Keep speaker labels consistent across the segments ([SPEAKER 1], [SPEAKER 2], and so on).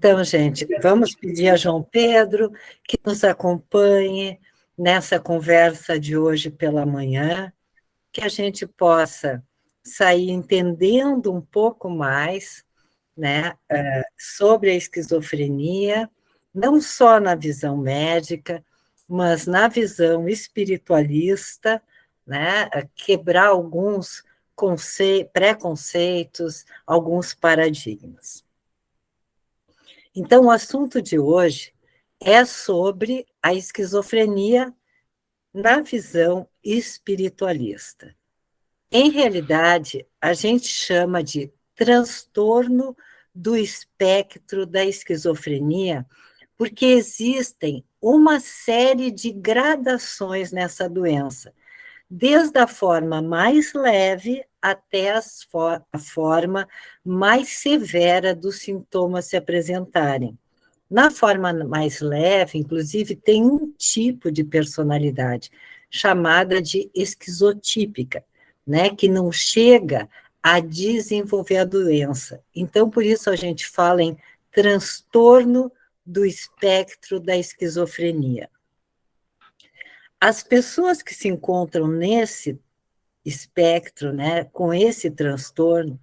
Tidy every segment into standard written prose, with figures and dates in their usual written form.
[SPEAKER 1] Então, gente, vamos pedir a João Pedro que nos acompanhe nessa conversa de hoje pela manhã, que a gente possa sair entendendo um pouco mais, né, sobre a esquizofrenia, não só na visão médica, mas na visão espiritualista, né, quebrar alguns preconceitos, alguns paradigmas. Então, o assunto de hoje é sobre a esquizofrenia na visão espiritualista. Em realidade, a gente chama de transtorno do espectro da esquizofrenia, porque existem uma série de gradações nessa doença, desde a forma mais leve até a forma mais severa dos sintomas se apresentarem. Na forma mais leve, inclusive, tem um tipo de personalidade chamada de esquizotípica, né, que não chega a desenvolver a doença. Então, por isso a gente fala em transtorno do espectro da esquizofrenia. As pessoas que se encontram nesse espectro, né, com esse transtorno,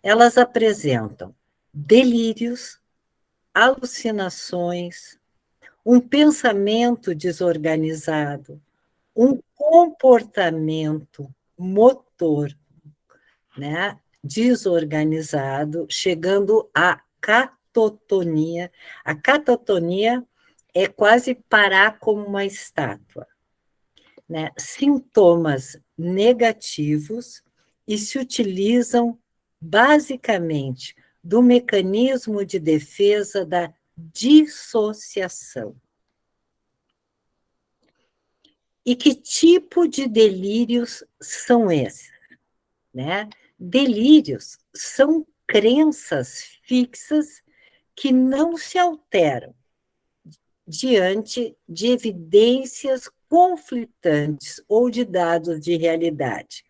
[SPEAKER 1] elas apresentam delírios, alucinações, um pensamento desorganizado, um comportamento motor, né, desorganizado, chegando à catatonia. A catatonia é quase parar como uma estátua, né? Sintomas negativos e se utilizam basicamente do mecanismo de defesa da dissociação. E que tipo de delírios são esses, né? Delírios são crenças fixas que não se alteram diante de evidências conflitantes ou de dados de realidade.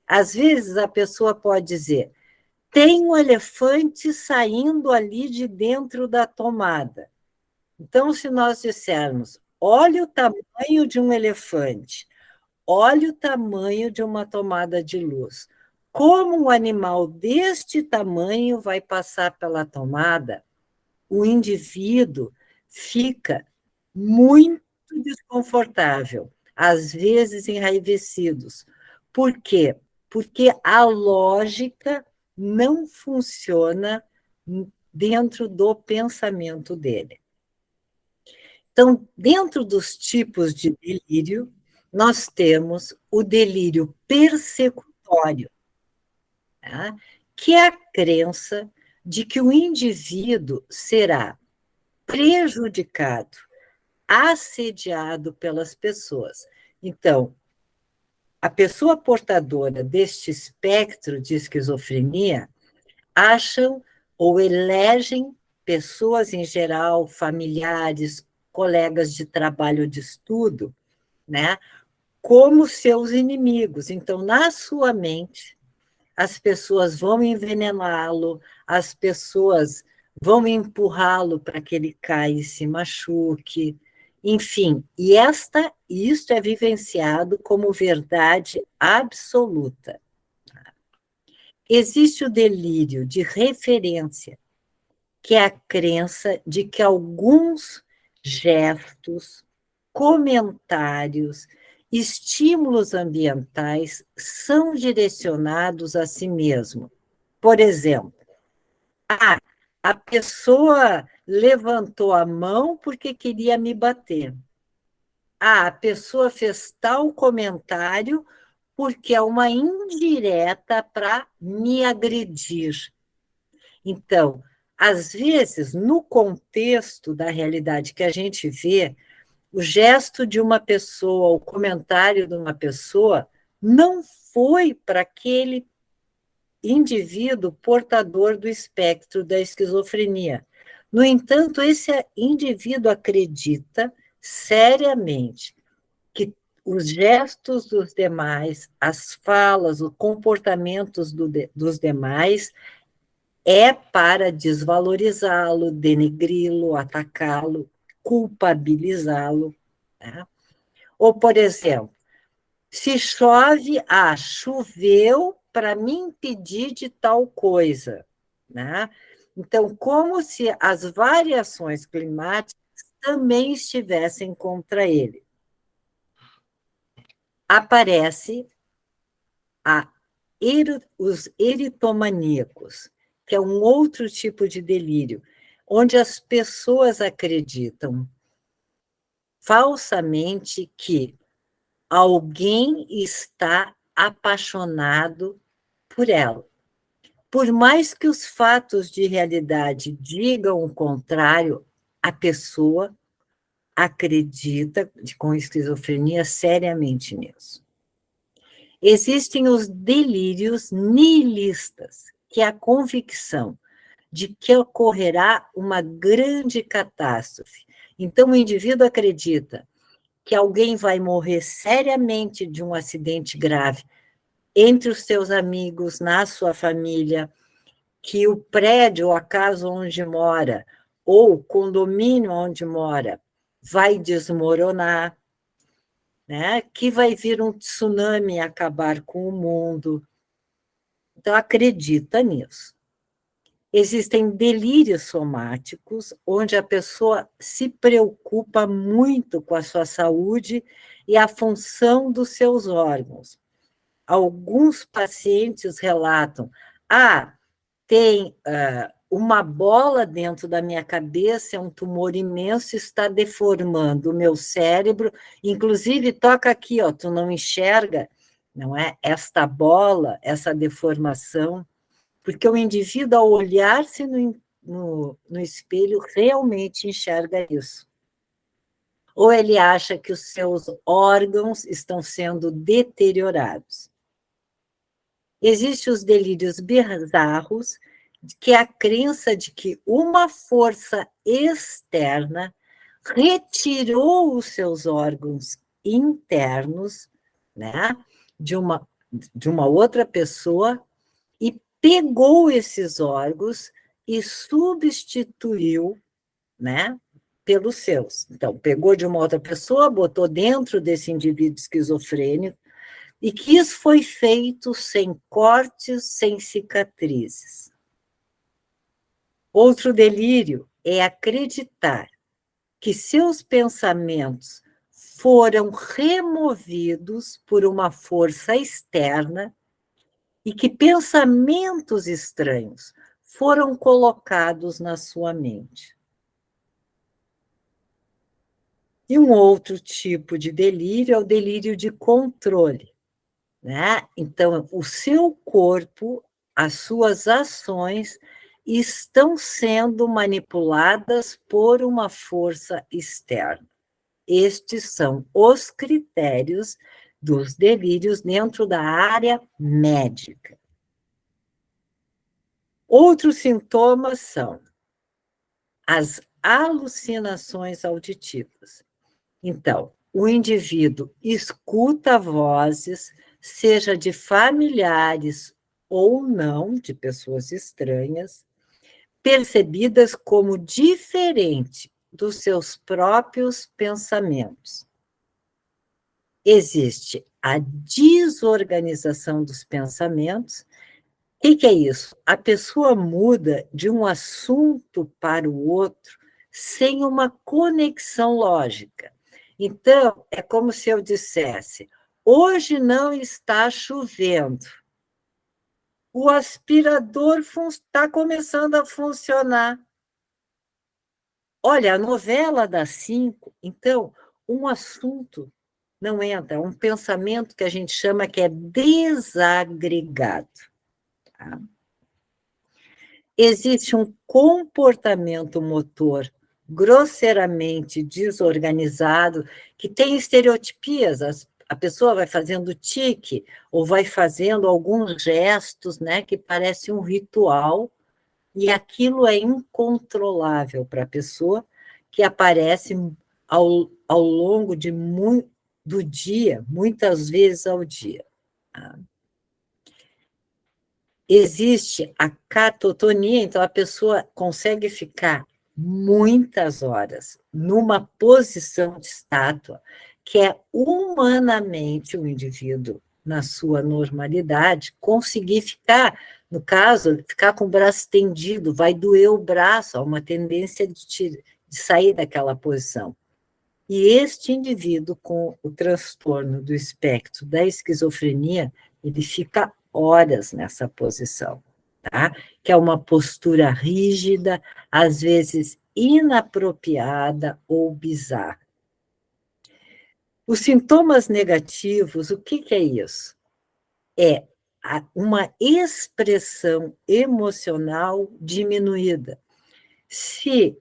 [SPEAKER 1] Às vezes a pessoa pode dizer: tem um elefante saindo ali de dentro da tomada. Então, se nós dissermos, olha o tamanho de um elefante, olha o tamanho de uma tomada de luz, como um animal deste tamanho vai passar pela tomada, o indivíduo fica muito desconfortável, às vezes enraivecidos. Por quê? Porque a lógica não funciona dentro do pensamento dele. Então, dentro dos tipos de delírio, nós temos o delírio persecutório, tá? Que é a crença de que o indivíduo será prejudicado, assediado pelas pessoas. Então, a pessoa portadora deste espectro de esquizofrenia acham ou elegem pessoas em geral, familiares, colegas de trabalho ou de estudo, né, como seus inimigos. Então, na sua mente, as pessoas vão envenená-lo, as pessoas vão empurrá-lo para que ele caia e se machuque, enfim, e isto é vivenciado como verdade absoluta. Existe o delírio de referência, que é a crença de que alguns gestos, comentários, estímulos ambientais são direcionados a si mesmo. Por exemplo, a pessoa levantou a mão porque queria me bater. A pessoa fez tal comentário porque é uma indireta para me agredir. Então, às vezes, no contexto da realidade que a gente vê, o gesto de uma pessoa, o comentário de uma pessoa, não foi para aquele indivíduo portador do espectro da esquizofrenia. No entanto, esse indivíduo acredita seriamente que os gestos dos demais, as falas, os comportamentos dos demais é para desvalorizá-lo, denegri-lo, atacá-lo, culpabilizá-lo. Né? Ou, por exemplo, se chove, choveu para me impedir de tal coisa. Né? Então, como se as variações climáticas também estivessem contra ele. Aparece os eritomaníacos, que é um outro tipo de delírio, onde as pessoas acreditam falsamente que alguém está apaixonado por ela. Por mais que os fatos de realidade digam o contrário, a pessoa acredita, com esquizofrenia, seriamente nisso. Existem os delírios nihilistas, que é a convicção de que ocorrerá uma grande catástrofe. Então, o indivíduo acredita que alguém vai morrer seriamente de um acidente grave entre os seus amigos, na sua família, que o prédio ou a casa onde mora, ou o condomínio onde mora, vai desmoronar, né? Que vai vir um tsunami e acabar com o mundo. Então, acredita nisso. Existem delírios somáticos, onde a pessoa se preocupa muito com a sua saúde e a função dos seus órgãos. Alguns pacientes relatam: tem uma bola dentro da minha cabeça, é um tumor imenso, está deformando o meu cérebro, inclusive toca aqui, ó, tu não enxerga, não é? Esta bola, essa deformação, porque o indivíduo, ao olhar-se no espelho, realmente enxerga isso. Ou ele acha que os seus órgãos estão sendo deteriorados. Existem os delírios bizarros, que é a crença de que uma força externa retirou os seus órgãos internos, né, de uma outra pessoa e pegou esses órgãos e substituiu, né, pelos seus. Então, pegou de uma outra pessoa, botou dentro desse indivíduo esquizofrênico, e que isso foi feito sem cortes, sem cicatrizes. Outro delírio é acreditar que seus pensamentos foram removidos por uma força externa e que pensamentos estranhos foram colocados na sua mente. E um outro tipo de delírio é o delírio de controle. Né? Então, o seu corpo, as suas ações estão sendo manipuladas por uma força externa. Estes são os critérios dos delírios dentro da área médica. Outros sintomas são as alucinações auditivas. Então, o indivíduo escuta vozes, seja de familiares ou não, de pessoas estranhas, percebidas como diferente dos seus próprios pensamentos. Existe a desorganização dos pensamentos. O que é isso? A pessoa muda de um assunto para o outro sem uma conexão lógica. Então, é como se eu dissesse: hoje não está chovendo. O aspirador está começando a funcionar. Olha, a novela das 5, então, um assunto não entra, um pensamento que a gente chama que é desagregado. Tá? Existe um comportamento motor grosseiramente desorganizado, que tem estereotipias. A pessoa vai fazendo tique, ou vai fazendo alguns gestos, né, que parece um ritual, e aquilo é incontrolável para a pessoa, que aparece ao longo do dia, muitas vezes ao dia. Tá? existe a catatonia, então a pessoa consegue ficar muitas horas numa posição de estátua, que é humanamente o indivíduo, na sua normalidade, conseguir ficar, no caso, ficar com o braço estendido, vai doer o braço, há uma tendência de sair daquela posição. E este indivíduo com o transtorno do espectro da esquizofrenia, ele fica horas nessa posição, tá? Que é uma postura rígida, às vezes inapropriada ou bizarra. Os sintomas negativos, o que é isso? É uma expressão emocional diminuída. Se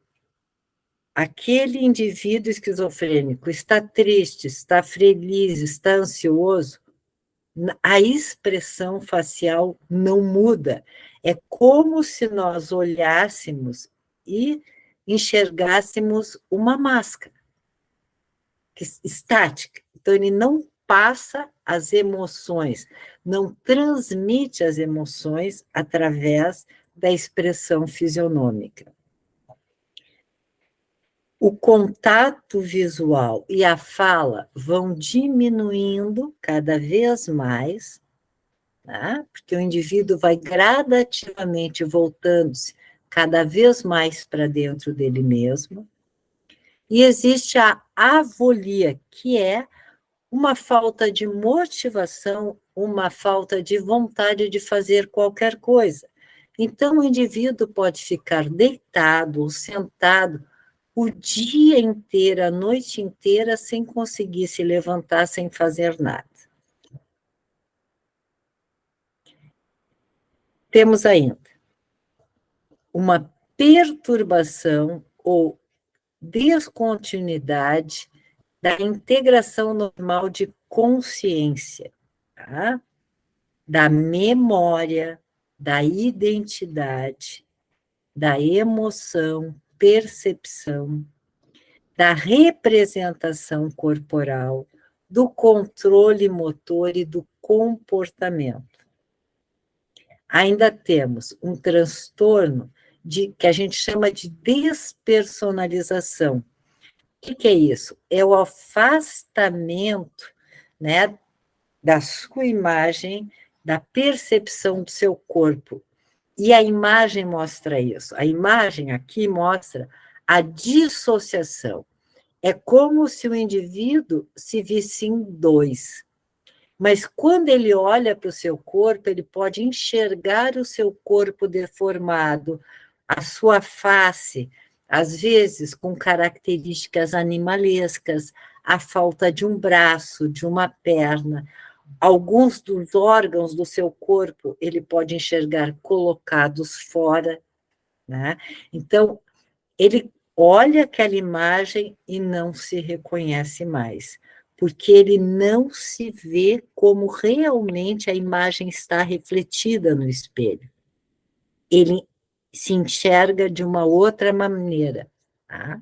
[SPEAKER 1] aquele indivíduo esquizofrênico está triste, está feliz, está ansioso, a expressão facial não muda. É como se nós olhássemos e enxergássemos uma máscara estática. Então, ele não passa as emoções, não transmite as emoções através da expressão fisionômica. O contato visual e a fala vão diminuindo cada vez mais, tá? Porque o indivíduo vai gradativamente voltando-se cada vez mais para dentro dele mesmo. E existe a avolia, que é uma falta de motivação, uma falta de vontade de fazer qualquer coisa. Então, o indivíduo pode ficar deitado ou sentado o dia inteiro, a noite inteira, sem conseguir se levantar, sem fazer nada. Temos ainda uma perturbação ou descontinuidade da integração normal de consciência, tá? Da memória, da identidade, da emoção, percepção, da representação corporal, do controle motor e do comportamento. Ainda temos um transtorno que a gente chama de despersonalização. O que é isso? É o afastamento, né, da sua imagem, da percepção do seu corpo. E a imagem mostra isso. A imagem aqui mostra a dissociação. É como se o indivíduo se visse em dois. Mas quando ele olha para o seu corpo, ele pode enxergar o seu corpo deformado, a sua face, às vezes com características animalescas, a falta de um braço, de uma perna. Alguns dos órgãos do seu corpo ele pode enxergar colocados fora, né? Então, ele olha aquela imagem e não se reconhece mais, porque ele não se vê como realmente a imagem está refletida no espelho. Ele se enxerga de uma outra maneira. Tá?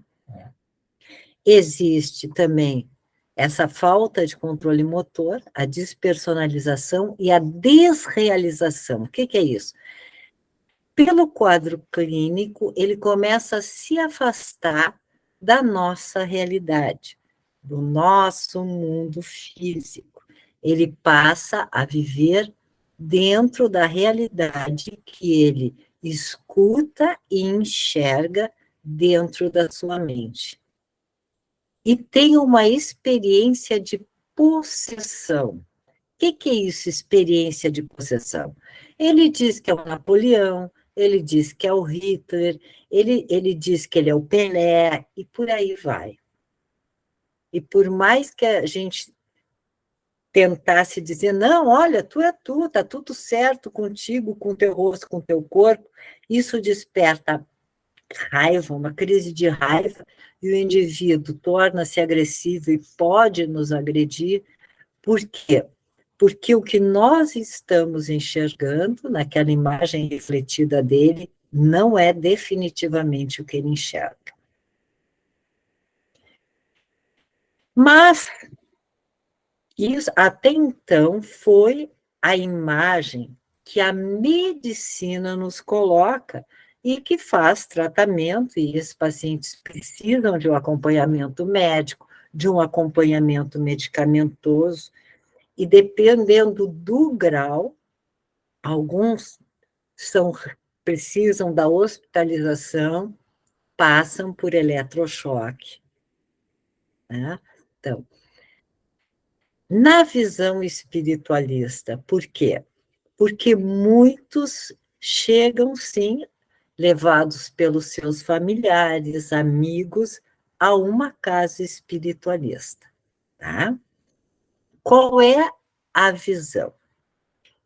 [SPEAKER 1] Existe também essa falta de controle motor, a despersonalização e a desrealização. O que é isso? Pelo quadro clínico, ele começa a se afastar da nossa realidade, do nosso mundo físico. Ele passa a viver dentro da realidade que ele escuta e enxerga dentro da sua mente. E tem uma experiência de possessão. O que é isso, experiência de possessão? Ele diz que é o Napoleão, ele diz que é o Hitler, ele diz que ele é o Pelé, e por aí vai. E por mais que a gente tentasse dizer, não, olha, tu é tu, está tudo certo contigo, com teu rosto, com teu corpo, isso desperta raiva, uma crise de raiva, e o indivíduo torna-se agressivo e pode nos agredir. Por quê? Porque o que nós estamos enxergando naquela imagem refletida dele não é definitivamente o que ele enxerga. Mas isso até então foi a imagem que a medicina nos coloca e que faz tratamento, e esses pacientes precisam de um acompanhamento médico, de um acompanhamento medicamentoso, e dependendo do grau, alguns precisam da hospitalização, passam por eletrochoque, né? Então, na visão espiritualista, por quê? Porque muitos chegam, sim, levados pelos seus familiares, amigos, a uma casa espiritualista, tá? Qual é a visão?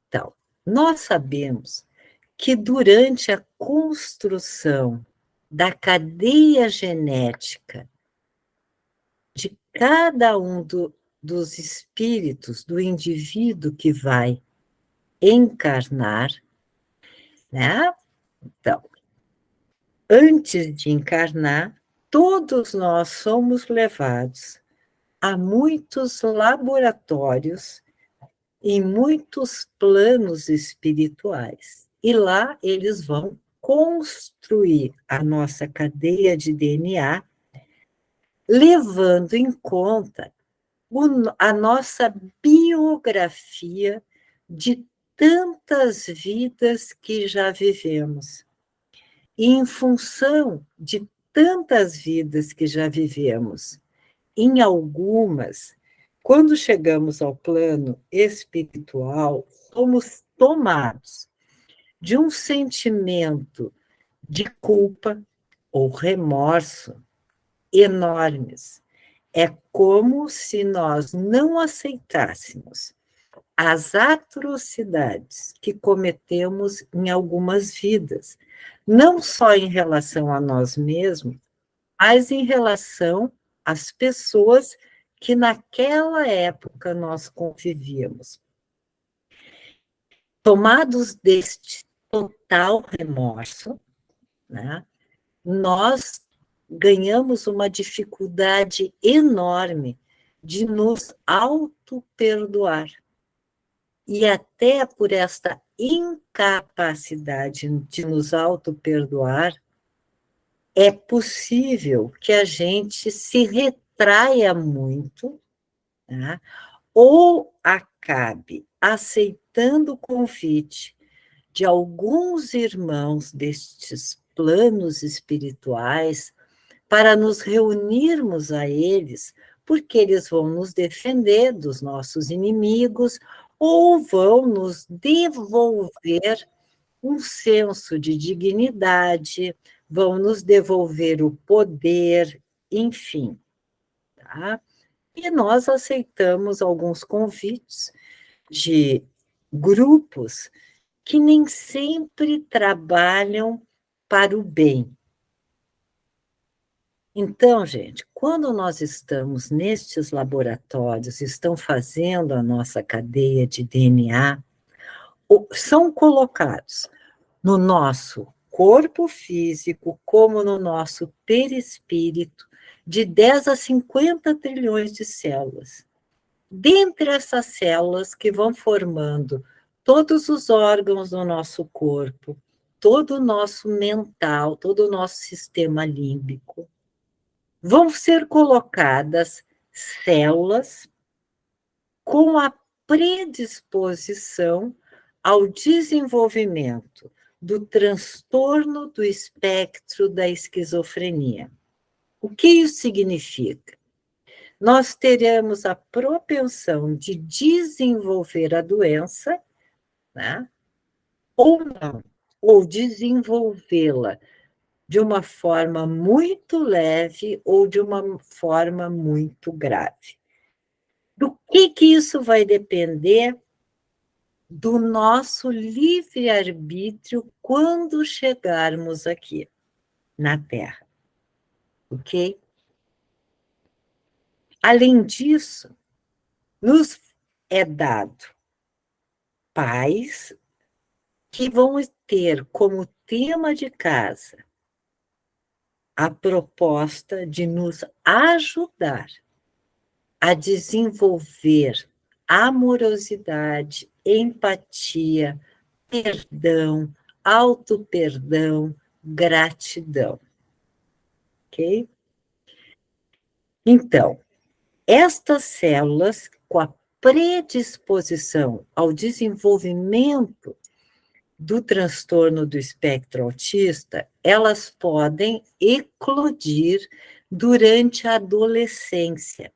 [SPEAKER 1] Então, nós sabemos que durante a construção da cadeia genética de cada um dos espíritos, do indivíduo que vai encarnar, né? Então, antes de encarnar, todos nós somos levados a muitos laboratórios em muitos planos espirituais. E lá eles vão construir a nossa cadeia de DNA, levando em conta a nossa biografia de tantas vidas que já vivemos. E em função de tantas vidas que já vivemos, em algumas, quando chegamos ao plano espiritual, somos tomados de um sentimento de culpa ou remorso enormes. É como se nós não aceitássemos as atrocidades que cometemos em algumas vidas, não só em relação a nós mesmos, mas em relação às pessoas que naquela época nós convivíamos. Tomados deste total remorso, né, nós ganhamos uma dificuldade enorme de nos auto-perdoar. E até por esta incapacidade de nos auto-perdoar, é possível que a gente se retraia muito, né? Ou acabe aceitando o convite de alguns irmãos destes planos espirituais para nos reunirmos a eles, porque eles vão nos defender dos nossos inimigos ou vão nos devolver um senso de dignidade, vão nos devolver o poder, enfim, tá? E nós aceitamos alguns convites de grupos que nem sempre trabalham para o bem. Então, gente, quando nós estamos nestes laboratórios, estão fazendo a nossa cadeia de DNA, são colocados no nosso corpo físico, como no nosso perispírito, de 10 a 50 trilhões de células. Dentre essas células que vão formando todos os órgãos do nosso corpo, todo o nosso mental, todo o nosso sistema límbico, vão ser colocadas células com a predisposição ao desenvolvimento do transtorno do espectro da esquizofrenia. O que isso significa? Nós teremos a propensão de desenvolver a doença, né? Ou não, ou desenvolvê-la de uma forma muito leve ou de uma forma muito grave. Do que isso vai depender? Do nosso livre-arbítrio quando chegarmos aqui na Terra, ok? Além disso, nos é dado pais que vão ter como tema de casa a proposta de nos ajudar a desenvolver amorosidade, empatia, perdão, auto-perdão, gratidão. Ok? Então, estas células, com a predisposição ao desenvolvimento do transtorno do espectro autista, elas podem eclodir durante a adolescência,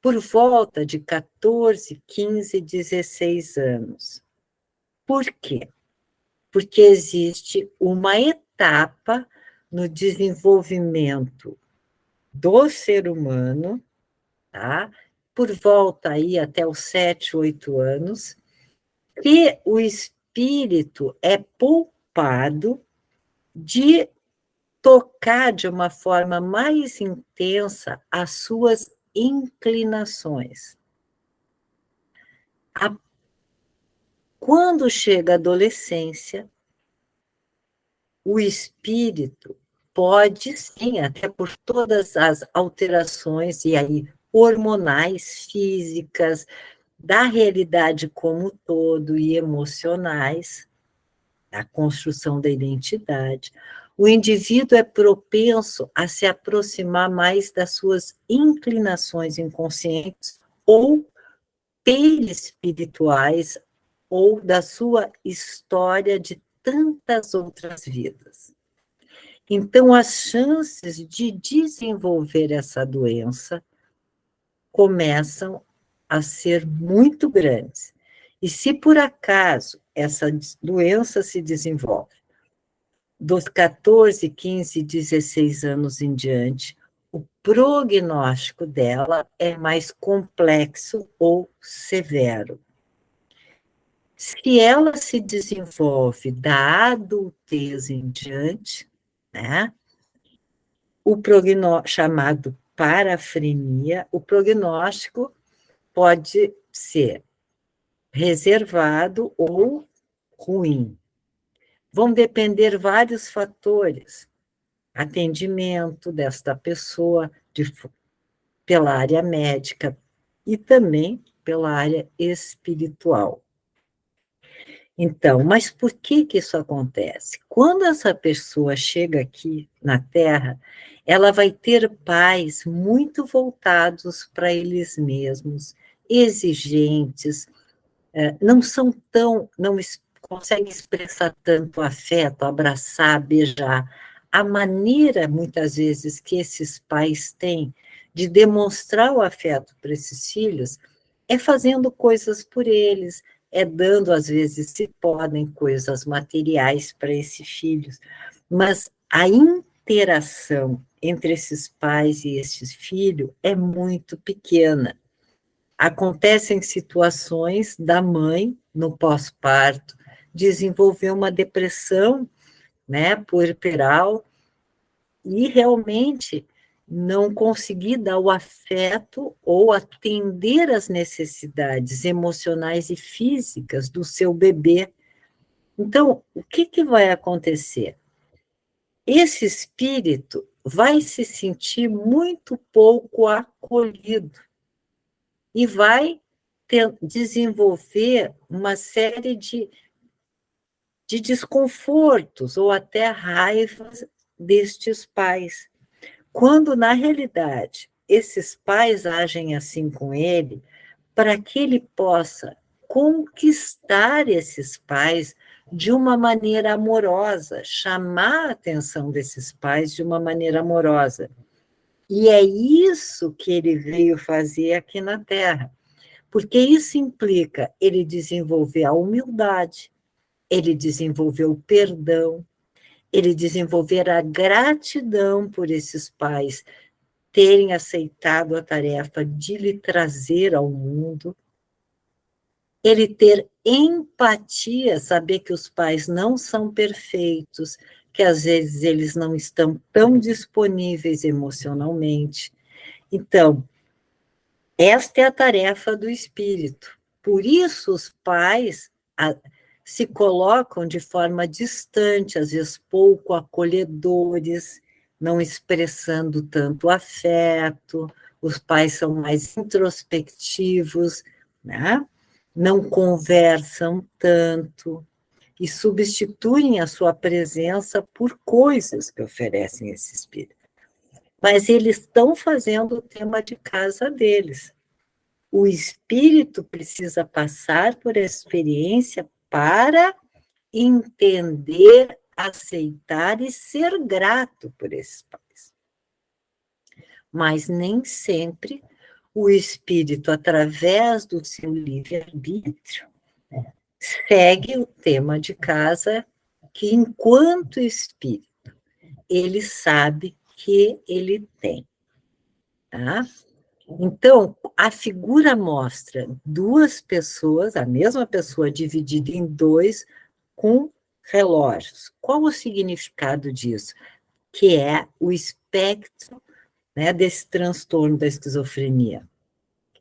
[SPEAKER 1] por volta de 14, 15, 16 anos. Por quê? Porque existe uma etapa no desenvolvimento do ser humano, tá? Por volta aí até os 7, 8 anos, que o espírito é poupado de tocar de uma forma mais intensa as suas inclinações. Quando chega a adolescência, o espírito pode, sim, até por todas as alterações, e aí hormonais, físicas, da realidade como um todo e emocionais, a construção da identidade, o indivíduo é propenso a se aproximar mais das suas inclinações inconscientes ou perispirituais ou da sua história de tantas outras vidas. Então, as chances de desenvolver essa doença começam a ser muito grandes. E se por acaso essa doença se desenvolve dos 14, 15, 16 anos em diante, o prognóstico dela é mais complexo ou severo. Se ela se desenvolve da adultez em diante, né, o prognóstico chamado parafrenia, o prognóstico pode ser reservado ou ruim. Vão depender vários fatores, atendimento desta pessoa pela área médica e também pela área espiritual. Então, mas por que isso acontece? Quando essa pessoa chega aqui na Terra, ela vai ter pais muito voltados para eles mesmos, exigentes, não são tão, não conseguem expressar tanto afeto, abraçar, beijar. A maneira, muitas vezes, que esses pais têm de demonstrar o afeto para esses filhos é fazendo coisas por eles, é dando, às vezes, se podem, coisas materiais para esses filhos. Mas a interação entre esses pais e esses filhos é muito pequena. Acontecem situações da mãe, no pós-parto, desenvolver uma depressão, né, puerperal, e realmente não conseguir dar o afeto ou atender às necessidades emocionais e físicas do seu bebê. Então, o que vai acontecer? Esse espírito vai se sentir muito pouco acolhido e vai desenvolver uma série de desconfortos ou até raivas destes pais. Quando, na realidade, esses pais agem assim com ele, para que ele possa conquistar esses pais de uma maneira amorosa, chamar a atenção desses pais de uma maneira amorosa. E é isso que ele veio fazer aqui na Terra, porque isso implica ele desenvolver a humildade, ele desenvolver o perdão, ele desenvolver a gratidão por esses pais terem aceitado a tarefa de lhe trazer ao mundo, ele ter empatia, saber que os pais não são perfeitos, que às vezes eles não estão tão disponíveis emocionalmente. Então, esta é a tarefa do espírito. Por isso, os pais se colocam de forma distante, às vezes pouco acolhedores, não expressando tanto afeto, os pais são mais introspectivos, né? não conversam tanto e substituem a sua presença por coisas que oferecem esse espírito. Mas eles estão fazendo o tema de casa deles. O espírito precisa passar por essa experiência para entender, aceitar e ser grato por esses pais. Mas nem sempre o espírito, através do seu livre-arbítrio, segue o tema de casa que, enquanto espírito, ele sabe que ele tem. Tá? Então, a figura mostra duas pessoas, a mesma pessoa dividida em dois, com relógios. Qual o significado disso? Que é o espectro, né, desse transtorno da esquizofrenia.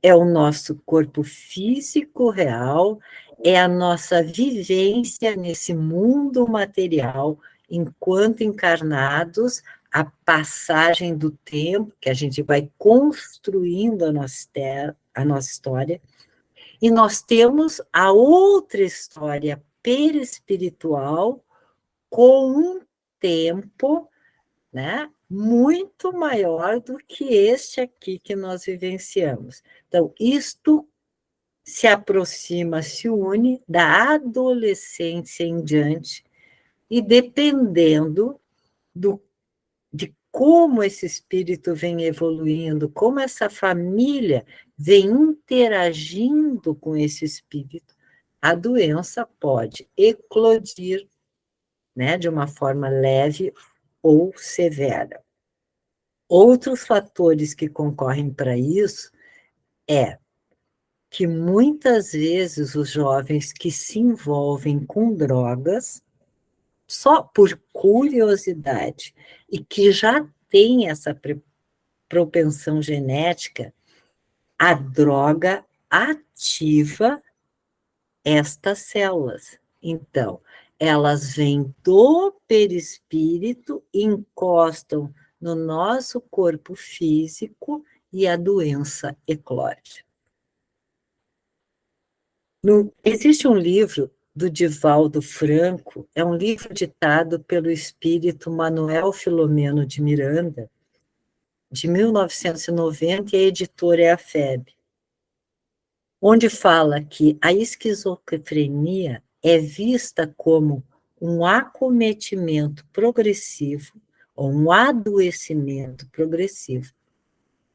[SPEAKER 1] É o nosso corpo físico real, é a nossa vivência nesse mundo material, enquanto encarnados, a passagem do tempo, que a gente vai construindo a nossa história, e nós temos a outra história perispiritual com um tempo, né, muito maior do que este aqui que nós vivenciamos. Então, isto se aproxima, se une da adolescência em diante, e dependendo de como esse espírito vem evoluindo, como essa família vem interagindo com esse espírito, a doença pode eclodir, né, de uma forma leve ou severa. Outros fatores que concorrem para isso é que muitas vezes os jovens que se envolvem com drogas, só por curiosidade, e que já têm essa propensão genética, a droga ativa estas células. Então, elas vêm do perispírito, encostam no nosso corpo físico e a doença eclode. Existe um livro do Divaldo Franco, é um livro ditado pelo espírito Manuel Filomeno de Miranda, de 1990, e a editora é a FEB, onde fala que a esquizofrenia é vista como um acometimento progressivo, ou um adoecimento progressivo,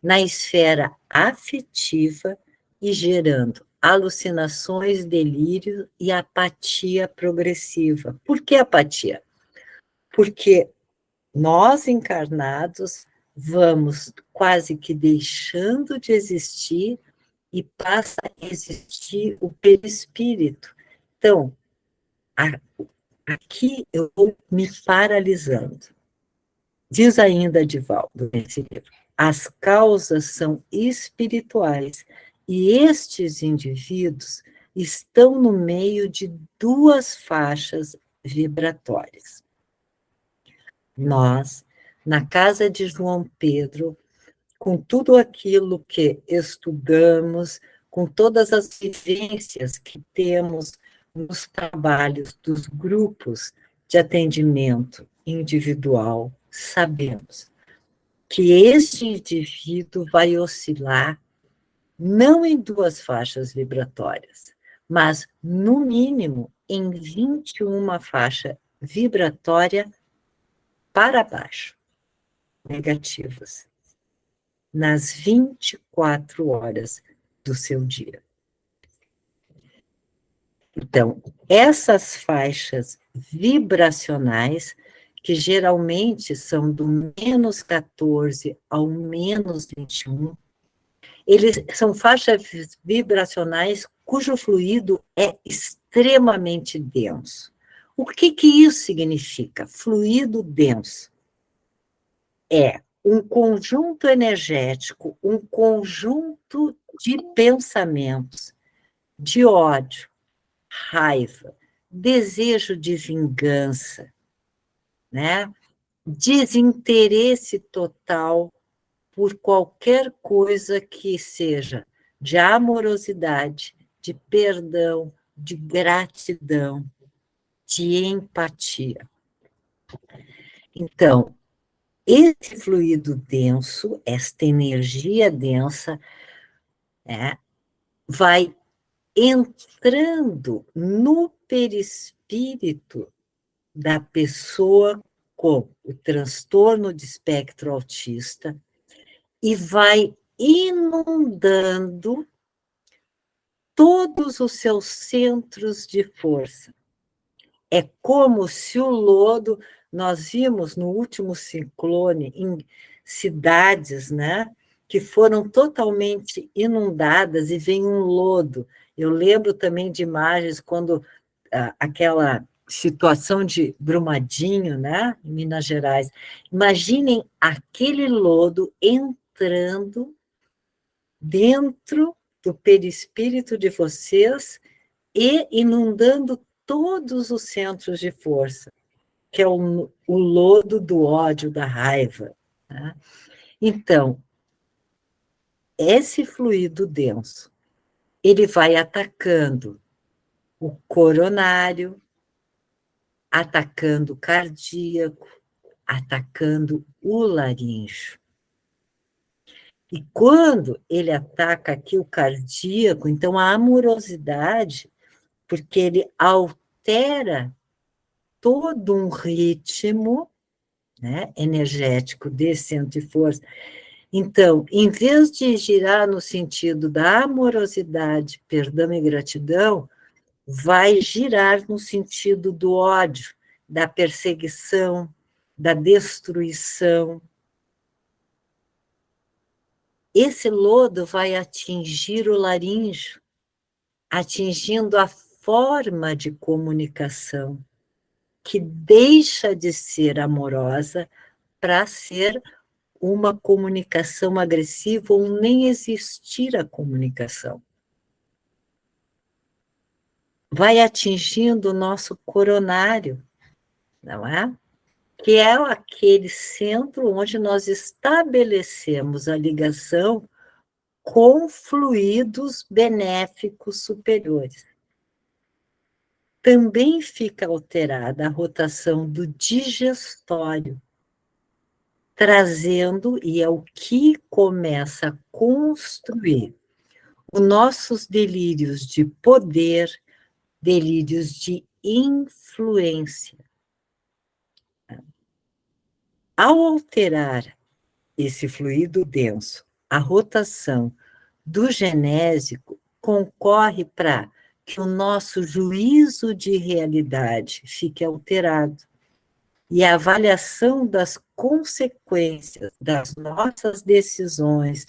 [SPEAKER 1] na esfera afetiva e gerando alucinações, delírio e apatia progressiva. Por que apatia? Porque nós, encarnados, vamos quase que deixando de existir e passa a existir o perispírito. Então, aqui eu vou me paralisando. Diz ainda Divaldo nesse livro: as causas são espirituais e estes indivíduos estão no meio de duas faixas vibratórias. Nós, na casa de João Pedro, com tudo aquilo que estudamos, com todas as vivências que temos nos trabalhos dos grupos de atendimento individual, sabemos que este indivíduo vai oscilar não em duas faixas vibratórias, mas, no mínimo, em 21 faixas vibratórias para baixo, negativas, nas 24 horas do seu dia. Então, essas faixas vibracionais, que geralmente são do -14 ao -21, eles são faixas vibracionais cujo fluido é extremamente denso. O que isso significa? Fluido denso é um conjunto energético, um conjunto de pensamentos, de ódio, raiva, desejo de vingança, né? Desinteresse total por qualquer coisa que seja de amorosidade, de perdão, de gratidão, de empatia. Então, esse fluido denso, esta energia densa, vai entrando no perispírito da pessoa com o transtorno de espectro autista e vai inundando todos os seus centros de força. É como se o lodo, nós vimos no último ciclone em cidades, né, que foram totalmente inundadas e vem um lodo. Eu lembro também de imagens quando aquela situação de Brumadinho, né, em Minas Gerais. Imaginem aquele lodo entrando dentro do perispírito de vocês e inundando todos os centros de força, que é o lodo do ódio, da raiva. Né? Então, esse fluido denso, ele vai atacando o coronário, atacando o cardíaco, atacando o laríngeo. E quando ele ataca aqui o cardíaco, então a amorosidade, porque ele altera todo um ritmo, né, energético desse centro de força. Então, em vez de girar no sentido da amorosidade, perdão e gratidão, vai girar no sentido do ódio, da perseguição, da destruição. Esse lodo vai atingir o laríngeo, atingindo a forma de comunicação, que deixa de ser amorosa para ser uma comunicação agressiva ou nem existir a comunicação. Vai atingindo o nosso coronário, não é? Que é aquele centro onde nós estabelecemos a ligação com fluidos benéficos superiores. Também fica alterada a rotação do digestório, trazendo, e é o que começa a construir, os nossos delírios de poder, delírios de influência. Ao alterar esse fluido denso, a rotação do genésico concorre para que o nosso juízo de realidade fique alterado e a avaliação das consequências das nossas decisões,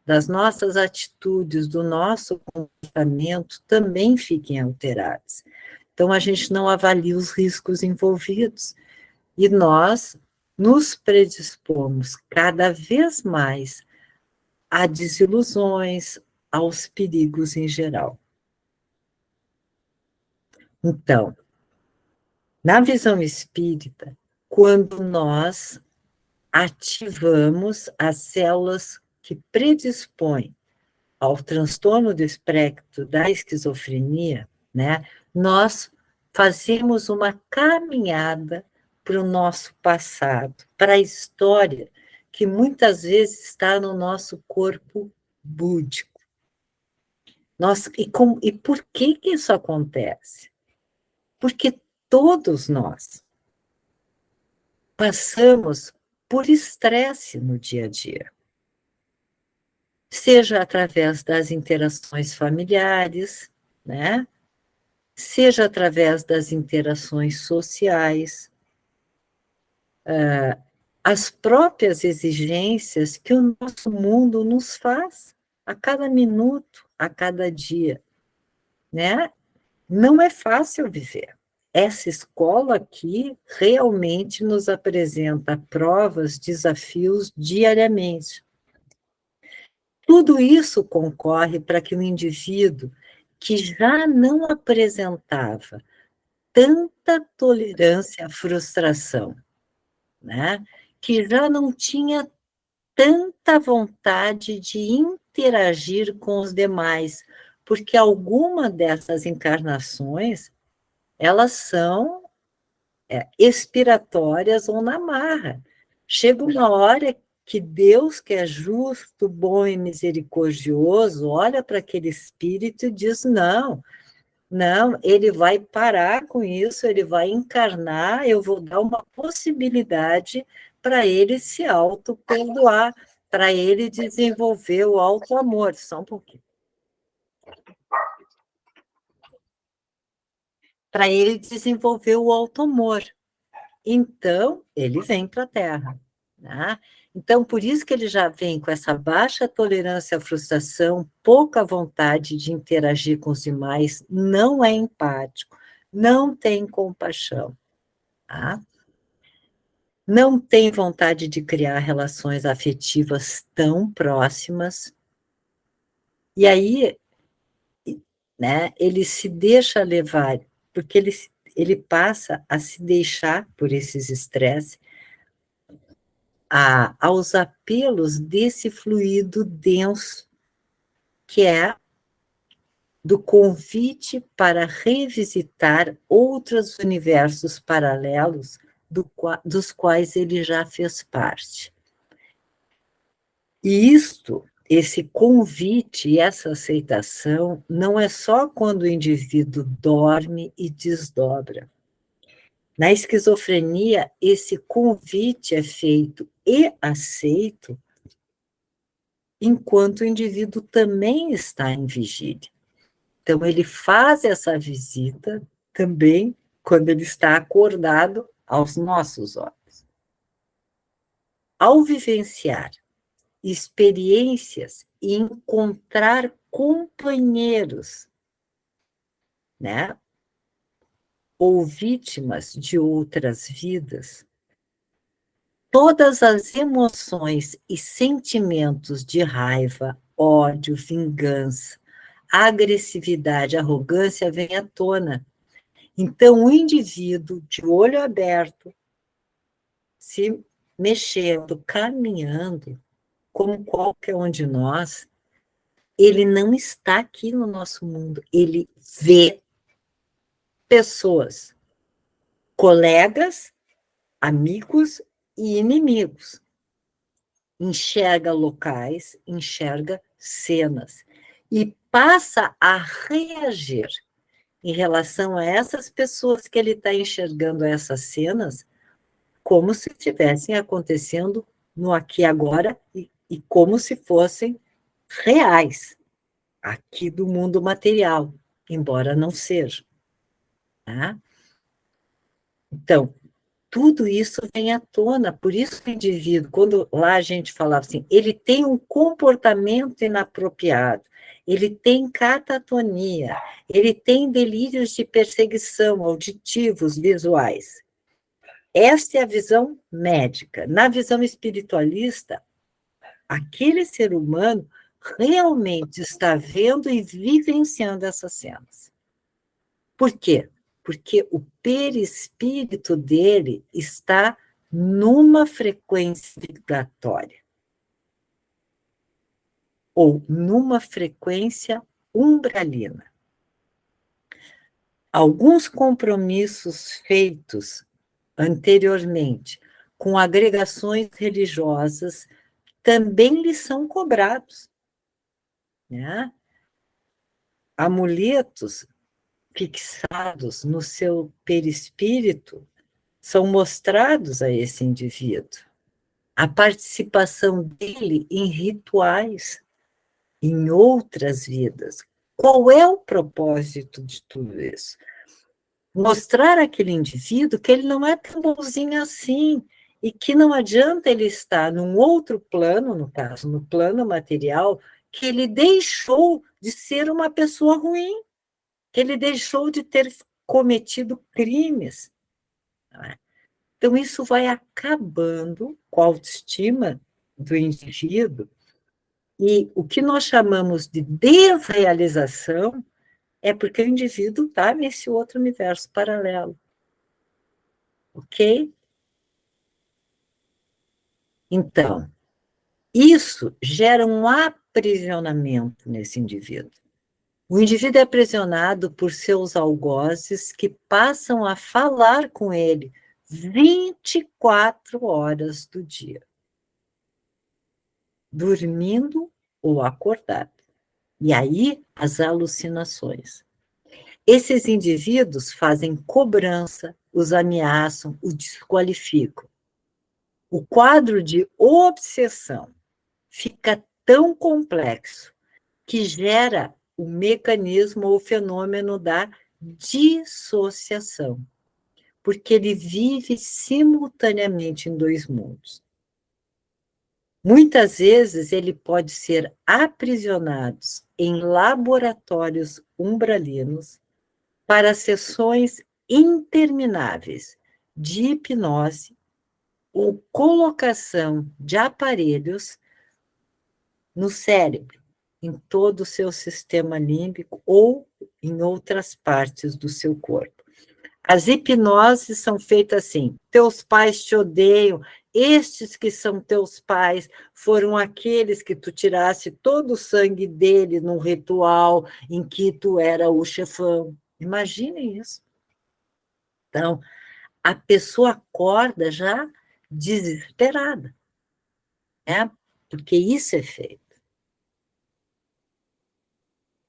[SPEAKER 1] das nossas atitudes, do nosso comportamento também fiquem alteradas. Então, a gente não avalia os riscos envolvidos e nós nos predispomos cada vez mais a desilusões, aos perigos em geral. Então, na visão espírita, quando nós ativamos as células que predispõem ao transtorno do espectro da esquizofrenia, né, nós fazemos uma caminhada para o nosso passado, para a história, que muitas vezes está no nosso corpo búdico. E por que isso acontece? Porque todos nós passamos por estresse no dia a dia. Seja através das interações familiares, né? Seja através das interações sociais, as próprias exigências que o nosso mundo nos faz a cada minuto, a cada dia, né? Não é fácil viver. Essa escola aqui realmente nos apresenta provas, desafios diariamente. Tudo isso concorre para que o indivíduo que já não apresentava tanta tolerância à frustração, né? Que já não tinha tanta vontade de interagir com os demais, porque alguma dessas encarnações, elas são expiratórias ou na marra. Chega uma hora que Deus, que é justo, bom e misericordioso, olha para aquele espírito e diz: não, não, ele vai parar com isso, ele vai encarnar, eu vou dar uma possibilidade para ele se auto-perdoar, para ele desenvolver o auto-amor. Só um pouquinho. Para ele desenvolver o auto-amor. Então, ele vem para a Terra. Né? Então, por isso que ele já vem com essa baixa tolerância à frustração, pouca vontade de interagir com os demais, não é empático, não tem compaixão. Tá? Não tem vontade de criar relações afetivas tão próximas. E aí, né, ele se deixa levar, porque ele passa a se deixar, por esses estresses, aos apelos desse fluido denso, que é do convite para revisitar outros universos paralelos dos quais ele já fez parte. E esse convite e essa aceitação não é só quando o indivíduo dorme e desdobra. Na esquizofrenia, esse convite é feito e aceito enquanto o indivíduo também está em vigília. Então, ele faz essa visita também quando ele está acordado aos nossos olhos. Ao vivenciar experiências e encontrar companheiros, né, ou vítimas de outras vidas, todas as emoções e sentimentos de raiva, ódio, vingança, agressividade, arrogância vêm à tona. Então, o indivíduo, de olho aberto, se mexendo, caminhando, como qualquer um de nós, ele não está aqui no nosso mundo, ele vê pessoas, colegas, amigos e inimigos. Enxerga locais, enxerga cenas e passa a reagir em relação a essas pessoas que ele está enxergando essas cenas como se estivessem acontecendo no aqui e agora e como se fossem reais, aqui do mundo material, embora não seja. Tá? Então, tudo isso vem à tona, por isso que o indivíduo, quando lá a gente falava assim, ele tem um comportamento inapropriado, ele tem catatonia, ele tem delírios de perseguição auditivos, visuais. Esta é a visão médica. Na visão espiritualista, aquele ser humano realmente está vendo e vivenciando essas cenas. Por quê? Porque o perispírito dele está numa frequência vibratória, ou numa frequência umbralina. Alguns compromissos feitos anteriormente com agregações religiosas também lhe são cobrados. Né? Amuletos fixados no seu perispírito são mostrados a esse indivíduo. A participação dele em rituais, em outras vidas. Qual é o propósito de tudo isso? Mostrar àquele indivíduo que ele não é tão bonzinho assim e que não adianta ele estar num outro plano, no caso, no plano material, que ele deixou de ser uma pessoa ruim, que ele deixou de ter cometido crimes. Então, isso vai acabando com a autoestima do indivíduo, e o que nós chamamos de desrealização é porque o indivíduo está nesse outro universo paralelo. Ok? Então, isso gera um aprisionamento nesse indivíduo. O indivíduo é aprisionado por seus algozes que passam a falar com ele 24 horas do dia, dormindo ou acordado. E aí, as alucinações. Esses indivíduos fazem cobrança, os ameaçam, os desqualificam. O quadro de obsessão fica tão complexo que gera o mecanismo ou fenômeno da dissociação, porque ele vive simultaneamente em dois mundos. Muitas vezes ele pode ser aprisionado em laboratórios umbralinos para sessões intermináveis de hipnose ou colocação de aparelhos no cérebro, em todo o seu sistema límbico ou em outras partes do seu corpo. As hipnoses são feitas assim: teus pais te odeiam, estes que são teus pais foram aqueles que tu tirasse todo o sangue dele num ritual em que tu era o chefão. Imaginem isso. Então, a pessoa acorda já desesperada, né? Porque isso é feito.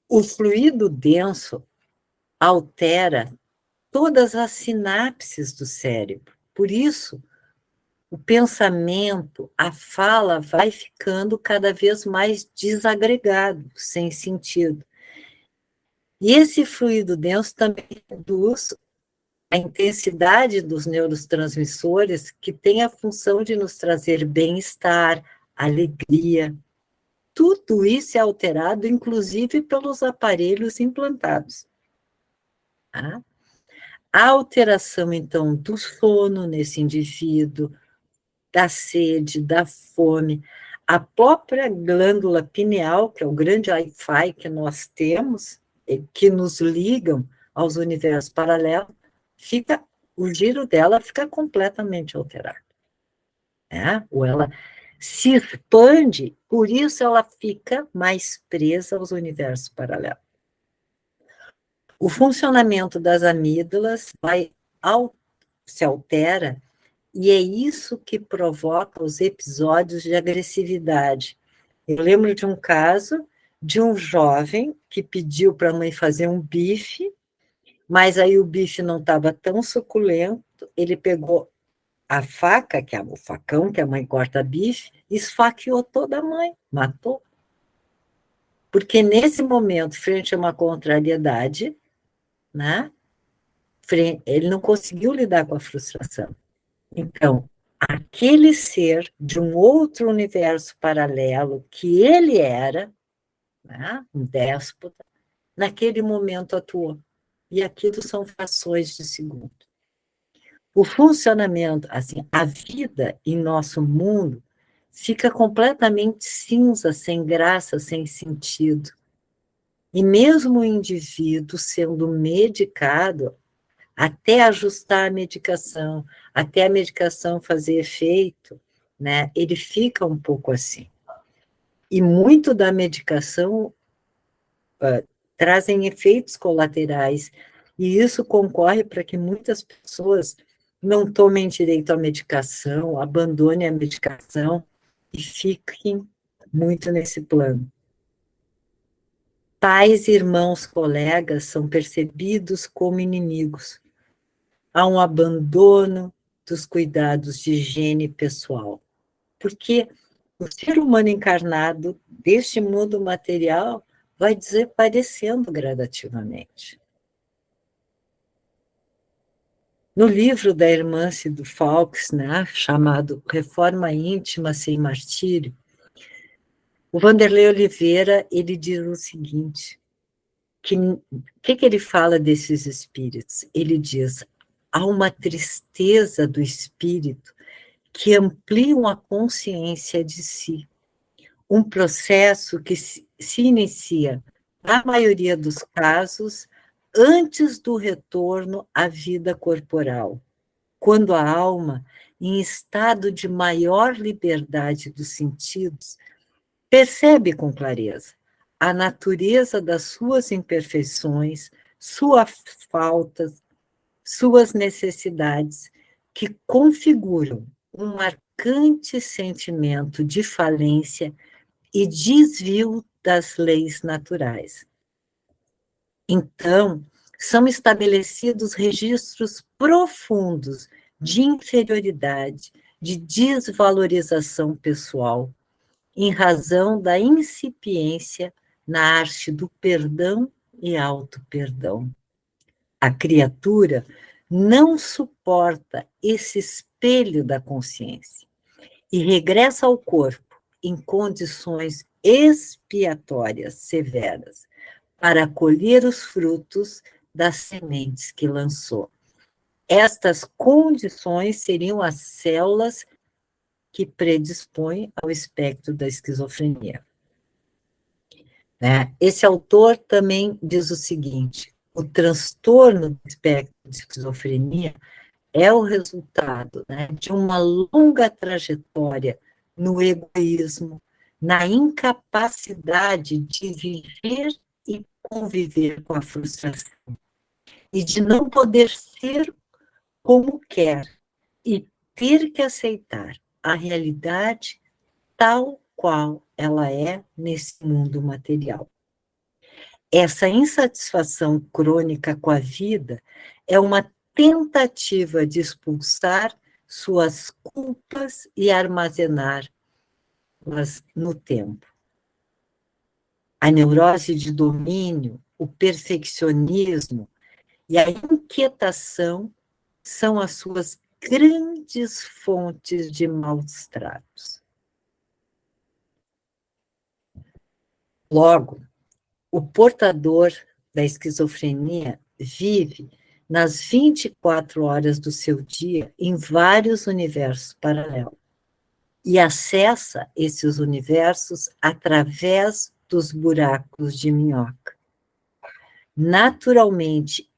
[SPEAKER 1] O fluido denso altera todas as sinapses do cérebro. Por isso, o pensamento, a fala vai ficando cada vez mais desagregado, sem sentido. E esse fluido denso também reduz a intensidade dos neurotransmissores que tem a função de nos trazer bem-estar, alegria. Tudo isso é alterado, inclusive pelos aparelhos implantados. Tá? A alteração, então, do sono nesse indivíduo, da sede, da fome, a própria glândula pineal, que é o grande Wi-Fi que nós temos, que nos ligam aos universos paralelos, o giro dela fica completamente alterado. Né? Ou ela se expande, por isso ela fica mais presa aos universos paralelos. O funcionamento das amígdalas se altera, e é isso que provoca os episódios de agressividade. Eu lembro de um caso de um jovem que pediu para a mãe fazer um bife, mas aí o bife não estava tão suculento, ele pegou a faca, que é o facão que a mãe corta bife, esfaqueou toda a mãe, matou. Porque nesse momento, frente a uma contrariedade, né, ele não conseguiu lidar com a frustração. Então, aquele ser de um outro universo paralelo que ele era, né, um déspota, naquele momento atuou. E aquilo são frações de segundo. O funcionamento, assim, a vida em nosso mundo fica completamente cinza, sem graça, sem sentido. E mesmo o indivíduo sendo medicado, até ajustar a medicação, até a medicação fazer efeito, né, ele fica um pouco assim. E muito da medicação trazem efeitos colaterais, e isso concorre para que muitas pessoas não tomem direito à medicação, abandonem a medicação e fiquem muito nesse plano. Pais, irmãos, colegas são percebidos como inimigos. Há um abandono dos cuidados de higiene pessoal, porque o ser humano encarnado deste mundo material vai desaparecendo gradativamente. No livro da irmã Cido Fawkes, né, chamado Reforma Íntima Sem Martírio, o Vanderlei Oliveira, ele diz o seguinte, que ele fala desses espíritos? Ele diz, há uma tristeza do espírito que ampliam a consciência de si, um processo que se inicia, na maioria dos casos, antes do retorno à vida corporal, quando a alma, em estado de maior liberdade dos sentidos, percebe com clareza a natureza das suas imperfeições, suas faltas, suas necessidades, que configuram um marcante sentimento de falência e desvio das leis naturais. Então, são estabelecidos registros profundos de inferioridade, de desvalorização pessoal, em razão da incipiência na arte do perdão e auto-perdão. A criatura não suporta esse espelho da consciência e regressa ao corpo em condições expiatórias severas para colher os frutos das sementes que lançou. Estas condições seriam as células que predispõem ao espectro da esquizofrenia. Esse autor também diz o seguinte: o transtorno do espectro de esquizofrenia é o resultado, de uma longa trajetória no egoísmo, na incapacidade de viver e conviver com a frustração, e de não poder ser como quer, e ter que aceitar a realidade tal qual ela é nesse mundo material. Essa insatisfação crônica com a vida é uma tentativa de expulsar suas culpas e armazená-las no tempo. A neurose de domínio, o perfeccionismo e a inquietação são as suas grandes fontes de maus tratos. Logo, o portador da esquizofrenia vive nas 24 horas do seu dia em vários universos paralelos e acessa esses universos através dos buracos de minhoca. Naturalmente,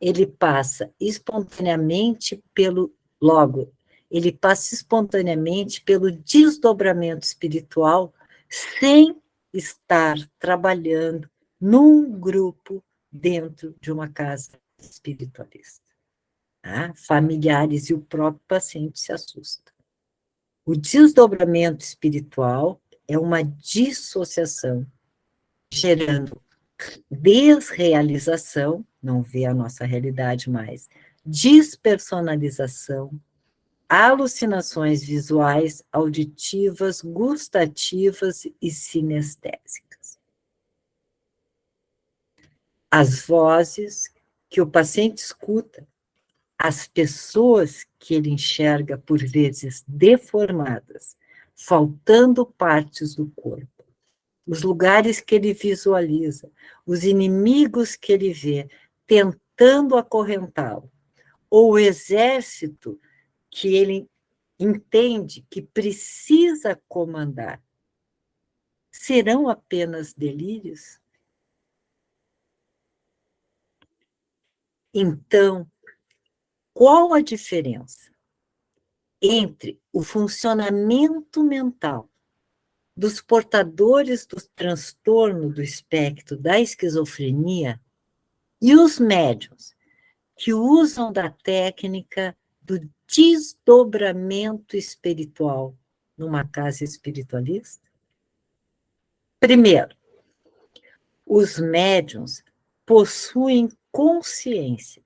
[SPEAKER 1] ele passa espontaneamente ele passa espontaneamente pelo desdobramento espiritual sem estar trabalhando num grupo dentro de uma casa espiritualista. Familiares e o próprio paciente se assustam. O desdobramento espiritual é uma dissociação, gerando desrealização, não vê a nossa realidade mais, despersonalização, alucinações visuais, auditivas, gustativas e sinestésicas. As vozes que o paciente escuta, as pessoas que ele enxerga por vezes deformadas, faltando partes do corpo, os lugares que ele visualiza, os inimigos que ele vê tentando acorrentá-lo, ou o exército que ele entende que precisa comandar, serão apenas delírios? Então, qual a diferença entre o funcionamento mental dos portadores do transtorno do espectro da esquizofrenia e os médiuns que usam da técnica do desdobramento espiritual numa casa espiritualista? Primeiro, os médiuns possuem consciência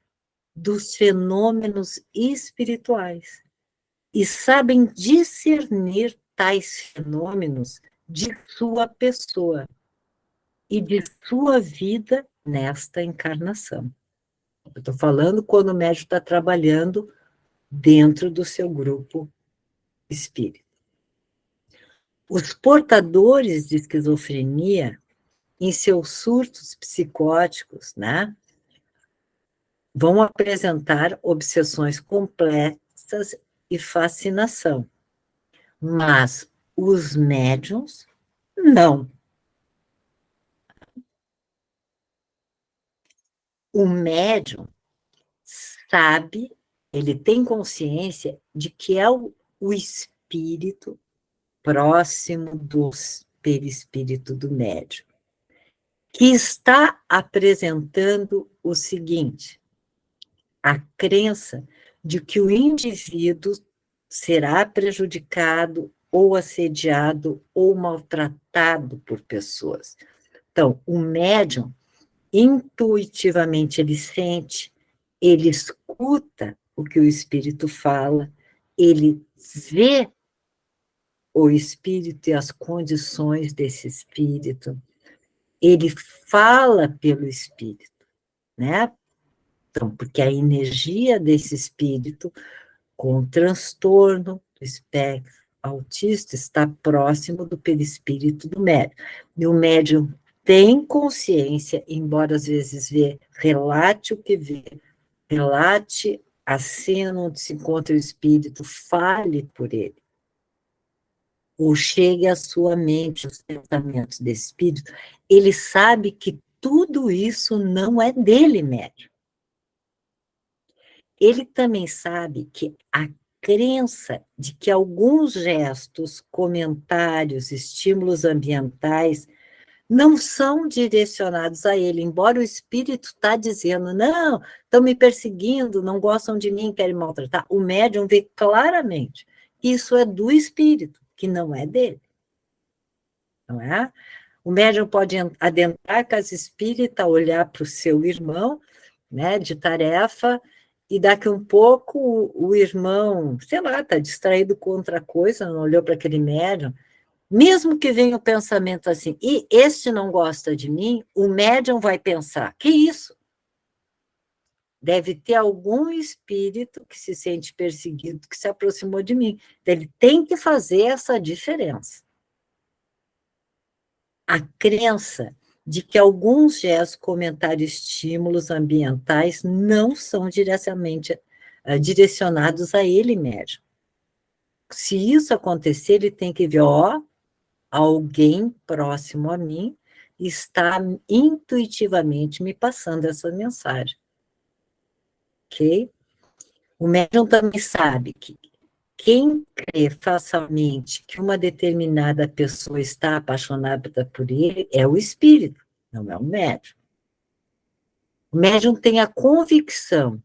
[SPEAKER 1] dos fenômenos espirituais e sabem discernir tais fenômenos de sua pessoa e de sua vida nesta encarnação. Eu estou falando quando o médium está trabalhando dentro do seu grupo espírita. Os portadores de esquizofrenia, em seus surtos psicóticos, vão apresentar obsessões complexas e fascinação. Mas os médiuns, não. O médium sabe, ele tem consciência de que é o espírito próximo do perispírito do médium, que está apresentando o seguinte: a crença de que o indivíduo será prejudicado ou assediado ou maltratado por pessoas. Então, o médium, intuitivamente, ele sente, ele escuta o que o espírito fala, ele vê o espírito e as condições desse espírito, ele fala pelo espírito, né? Então, porque a energia desse espírito, com o transtorno do espectro autista, está próximo do perispírito do médium. E o médium tem consciência, embora às vezes relate o que vê, relate a cena onde se encontra o espírito, fale por ele, ou chegue à sua mente os pensamentos desse espírito, ele sabe que tudo isso não é dele, médium. Ele também sabe que a crença de que alguns gestos, comentários, estímulos ambientais não são direcionados a ele, embora o espírito está dizendo, não, estão me perseguindo, não gostam de mim, querem maltratar. O médium vê claramente que isso é do espírito, que não é dele. Não é? O médium pode adentrar a casa espírita, olhar para o seu irmão, né, de tarefa, e daqui um pouco o irmão, sei lá, está distraído com outra coisa, não olhou para aquele médium. Mesmo que venha o pensamento assim, e este não gosta de mim, o médium vai pensar, que isso? Deve ter algum espírito que se sente perseguido, que se aproximou de mim. Então, ele tem que fazer essa diferença. A crença de que alguns gestos, comentários, estímulos ambientais não são diretamente direcionados a ele médium. Se isso acontecer, ele tem que ver, ó, alguém próximo a mim está intuitivamente me passando essa mensagem. Ok? O médium também sabe que quem crê facilmente que uma determinada pessoa está apaixonada por ele é o espírito, não é o médium. O médium tem a convicção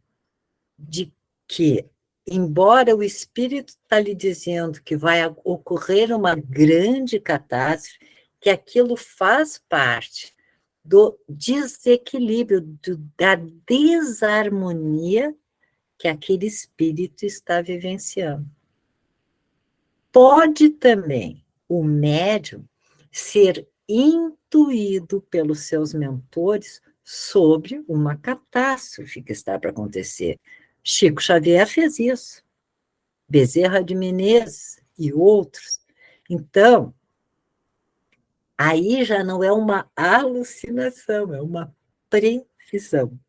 [SPEAKER 1] de que, embora o espírito está lhe dizendo que vai ocorrer uma grande catástrofe, que aquilo faz parte do desequilíbrio, da desarmonia que aquele espírito está vivenciando. Pode também o médium ser intuído pelos seus mentores sobre uma catástrofe que está para acontecer. Chico Xavier fez isso, Bezerra de Menezes e outros. Então, aí já não é uma alucinação, é uma previsão.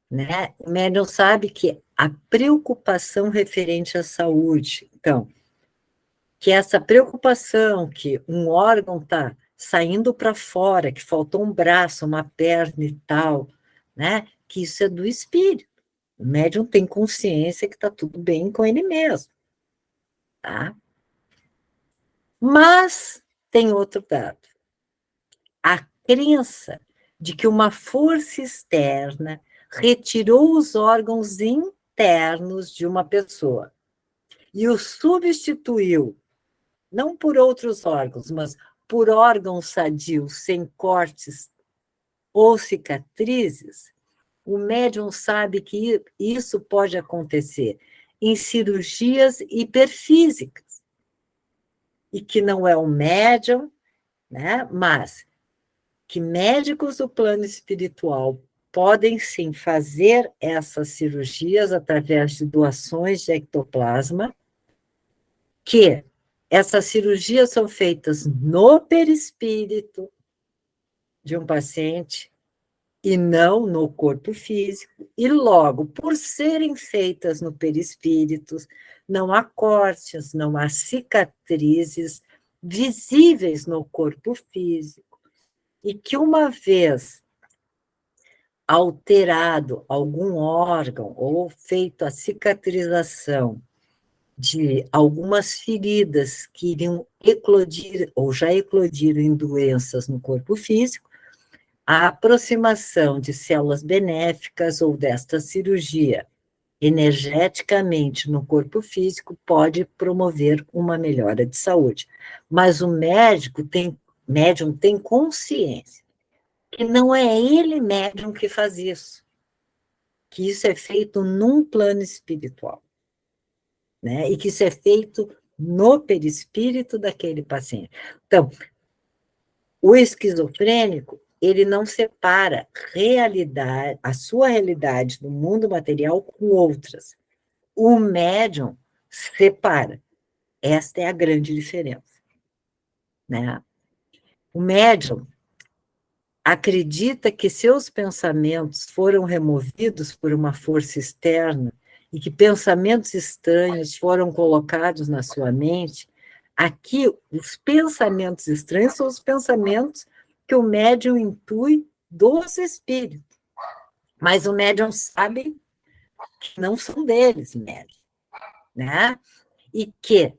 [SPEAKER 1] Né? O médium sabe que a preocupação referente à saúde, então, que essa preocupação que um órgão está saindo para fora, que faltou um braço, uma perna e tal, né? Que isso é do espírito. O médium tem consciência que está tudo bem com ele mesmo, tá? Mas tem outro dado. A crença de que uma força externa retirou os órgãos internos de uma pessoa e o substituiu, não por outros órgãos, mas por órgãos sadios, sem cortes ou cicatrizes, o médium sabe que isso pode acontecer em cirurgias hiperfísicas, e que não é o médium, né, mas que médicos do plano espiritual podem sim fazer essas cirurgias através de doações de ectoplasma, que essas cirurgias são feitas no perispírito de um paciente e não no corpo físico, e logo, por serem feitas no perispírito, não há cortes, não há cicatrizes visíveis no corpo físico, e que uma vez alterado algum órgão ou feito a cicatrização de algumas feridas que iriam eclodir, ou já eclodiram em doenças no corpo físico, a aproximação de células benéficas ou desta cirurgia energeticamente no corpo físico pode promover uma melhora de saúde. Mas o médium tem consciência que não é ele médium que faz isso, que isso é feito num plano espiritual, né? E que isso é feito no perispírito daquele paciente. Então, o esquizofrênico, ele não separa realidade, a sua realidade do mundo material com outras. O médium separa. Esta é a grande diferença, né? O médium acredita que seus pensamentos foram removidos por uma força externa e que pensamentos estranhos foram colocados na sua mente. Aqui, os pensamentos estranhos são os pensamentos que o médium intui dos espíritos, mas o médium sabe que não são deles, médium, né? E que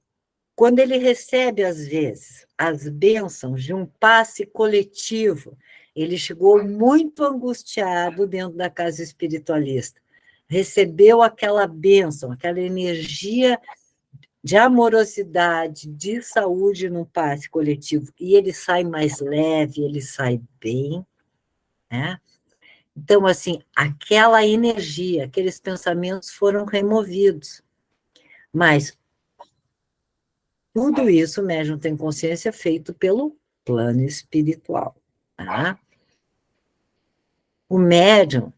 [SPEAKER 1] quando ele recebe, às vezes, as bênçãos de um passe coletivo, ele chegou muito angustiado dentro da casa espiritualista, recebeu aquela bênção, aquela energia de amorosidade, de saúde num passe coletivo, e ele sai mais leve, ele sai bem, né? Então, assim, aquela energia, aqueles pensamentos foram removidos, mas tudo isso o médium tem consciência feito pelo plano espiritual. Tá? O médium,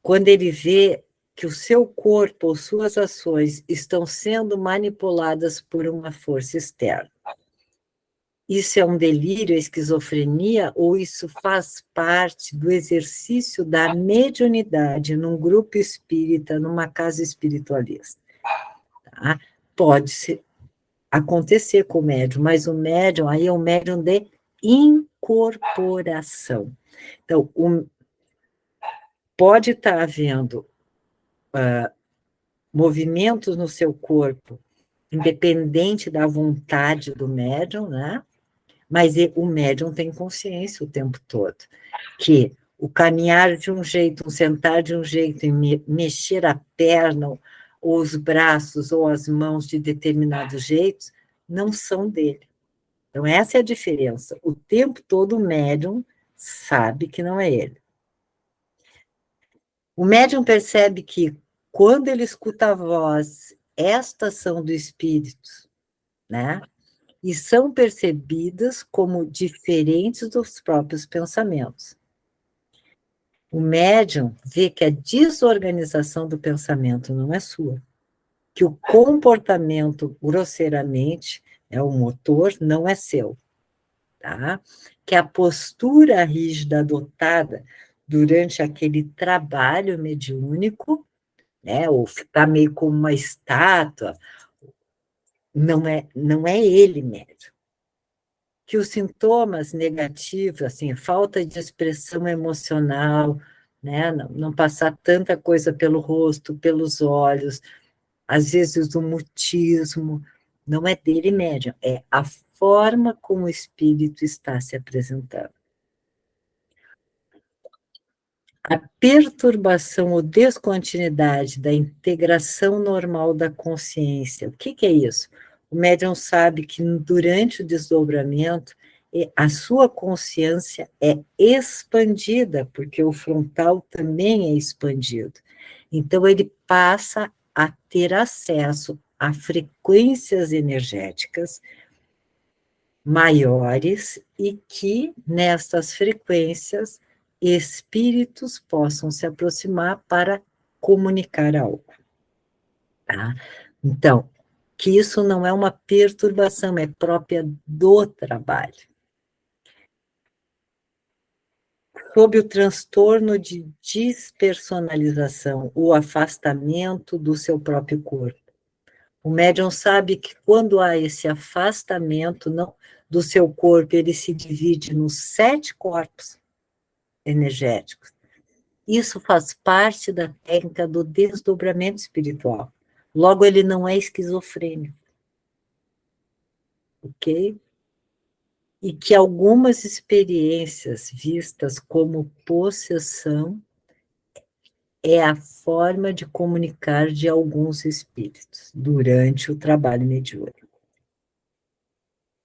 [SPEAKER 1] quando ele vê que o seu corpo ou suas ações estão sendo manipuladas por uma força externa, isso é um delírio, é esquizofrenia, ou isso faz parte do exercício da mediunidade num grupo espírita, numa casa espiritualista? Tá? Pode ser acontecer com o médium, mas o médium aí é um médium de incorporação. Então, pode estar havendo movimentos no seu corpo, independente da vontade do médium, né? Mas o médium tem consciência o tempo todo, que o caminhar de um jeito, um sentar de um jeito, e mexer a perna, ou os braços, ou as mãos de determinados jeitos, não são dele. Então, essa é a diferença. O tempo todo o médium sabe que não é ele. O médium percebe que, quando ele escuta a voz, estas são do espírito, né? E são percebidas como diferentes dos próprios pensamentos. O médium vê que a desorganização do pensamento não é sua, que o comportamento, grosseiramente, é o motor, não é seu. Tá? Que a postura rígida adotada durante aquele trabalho mediúnico, né, ou ficar meio como uma estátua, não é ele mesmo. Que os sintomas negativos, assim, falta de expressão emocional, né, não passar tanta coisa pelo rosto, pelos olhos, às vezes o mutismo, não é dele médium, é a forma como o espírito está se apresentando. A perturbação ou descontinuidade da integração normal da consciência. O que é isso? O médium sabe que durante o desdobramento, a sua consciência é expandida, porque o frontal também é expandido. Então, ele passa a ter acesso a frequências energéticas maiores e que, nestas frequências, espíritos possam se aproximar para comunicar algo. Tá? Então, que isso não é uma perturbação, é própria do trabalho. Sob o transtorno de despersonalização, o afastamento do seu próprio corpo. O médium sabe que quando há esse afastamento do seu corpo, ele se divide nos 7 corpos energéticos. Isso faz parte da técnica do desdobramento espiritual. Logo, ele não é esquizofrênico, ok? E que algumas experiências vistas como possessão é a forma de comunicar de alguns espíritos durante o trabalho mediúnico.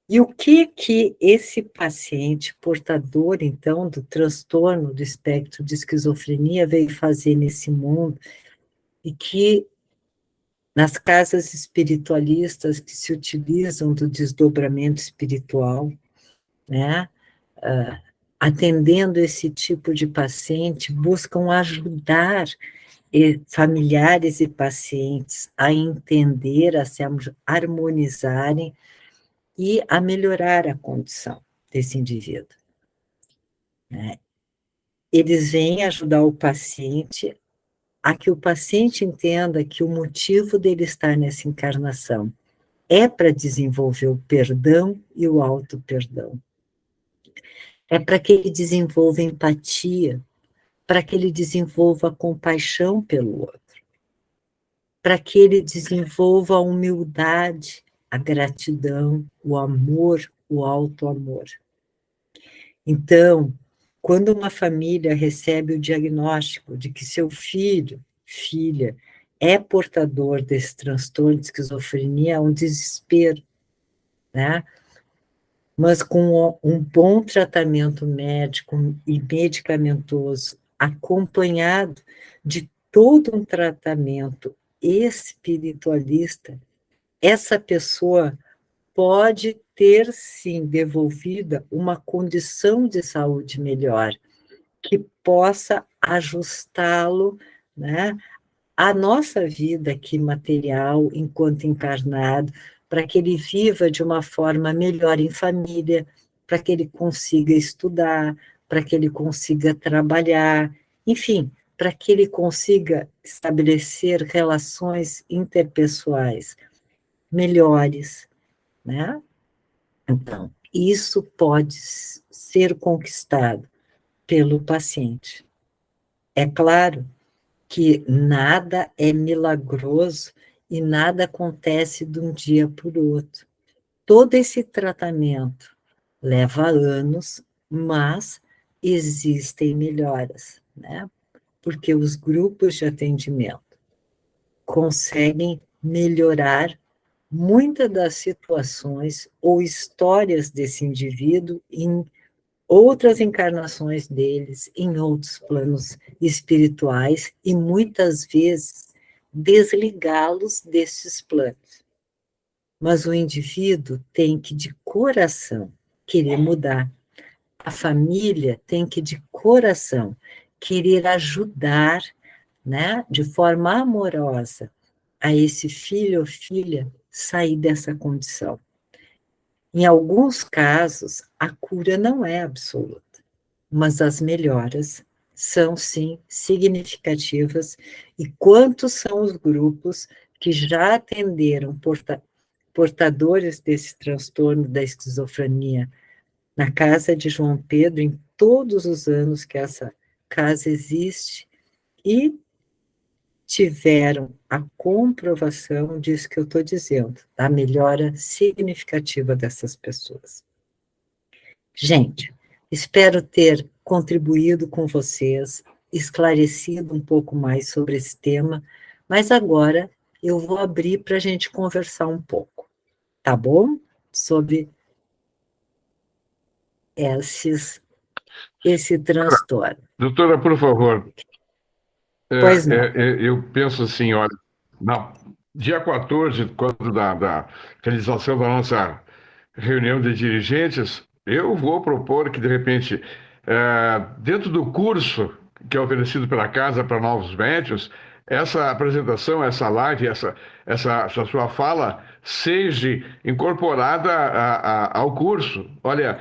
[SPEAKER 1] E o que esse paciente portador, então, do transtorno do espectro de esquizofrenia veio fazer nesse mundo, e que nas casas espiritualistas que se utilizam do desdobramento espiritual, né, atendendo esse tipo de paciente, buscam ajudar familiares e pacientes a entender, a se harmonizarem e a melhorar a condição desse indivíduo. Né? Eles vêm ajudar o paciente a que o paciente entenda que o motivo dele estar nessa encarnação é para desenvolver o perdão e o auto-perdão. É para que ele desenvolva empatia, para que ele desenvolva compaixão pelo outro, para que ele desenvolva a humildade, a gratidão, o amor, o auto-amor. Então, quando uma família recebe o diagnóstico de que seu filho, filha, é portador desse transtorno de esquizofrenia, é um desespero, né? Mas com um bom tratamento médico e medicamentoso, acompanhado de todo um tratamento espiritualista, essa pessoa pode ter, sim, devolvida uma condição de saúde melhor, que possa ajustá-lo, né, à nossa vida aqui material, enquanto encarnado, para que ele viva de uma forma melhor em família, para que ele consiga estudar, para que ele consiga trabalhar, enfim, para que ele consiga estabelecer relações interpessoais melhores, né? Então, isso pode ser conquistado pelo paciente. É claro que nada é milagroso e nada acontece de um dia para o outro. Todo esse tratamento leva anos, mas existem melhoras, né? Porque os grupos de atendimento conseguem melhorar muitas das situações ou histórias desse indivíduo em outras encarnações deles, em outros planos espirituais, e muitas vezes desligá-los desses planos. Mas o indivíduo tem que, de coração, querer mudar. A família tem que, de coração, querer ajudar, né, de forma amorosa, a esse filho ou filha sair dessa condição. Em alguns casos, a cura não é absoluta, mas as melhoras são, sim, significativas. E quantos são os grupos que já atenderam portadores desse transtorno da esquizofrenia na casa de João Pedro, em todos os anos que essa casa existe, e tiveram a comprovação disso que eu estou dizendo, da melhora significativa dessas pessoas. Gente, espero ter contribuído com vocês, esclarecido um pouco mais sobre esse tema, mas agora eu vou abrir para a gente conversar um pouco, tá bom? Sobre esse transtorno.
[SPEAKER 2] Doutora, por favor,
[SPEAKER 1] Pois não.
[SPEAKER 2] eu penso assim, olha, dia 14, quando da realização da nossa reunião de dirigentes, eu vou propor que, de repente, dentro do curso que é oferecido pela Casa para Novos Médiuns, essa apresentação, essa live, essa sua fala seja incorporada ao curso. Olha,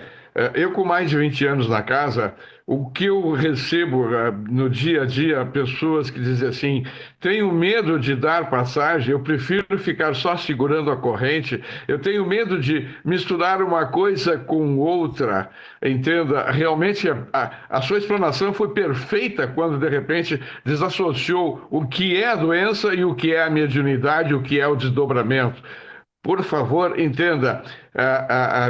[SPEAKER 2] Eu com mais de 20 anos na casa, o que eu recebo no dia a dia, pessoas que dizem assim, tenho medo de dar passagem, eu prefiro ficar só segurando a corrente, eu tenho medo de misturar uma coisa com outra, entenda? Realmente a sua explanação foi perfeita quando de repente desassociou o que é a doença e o que é a mediunidade, o que é o desdobramento. Por favor, entenda,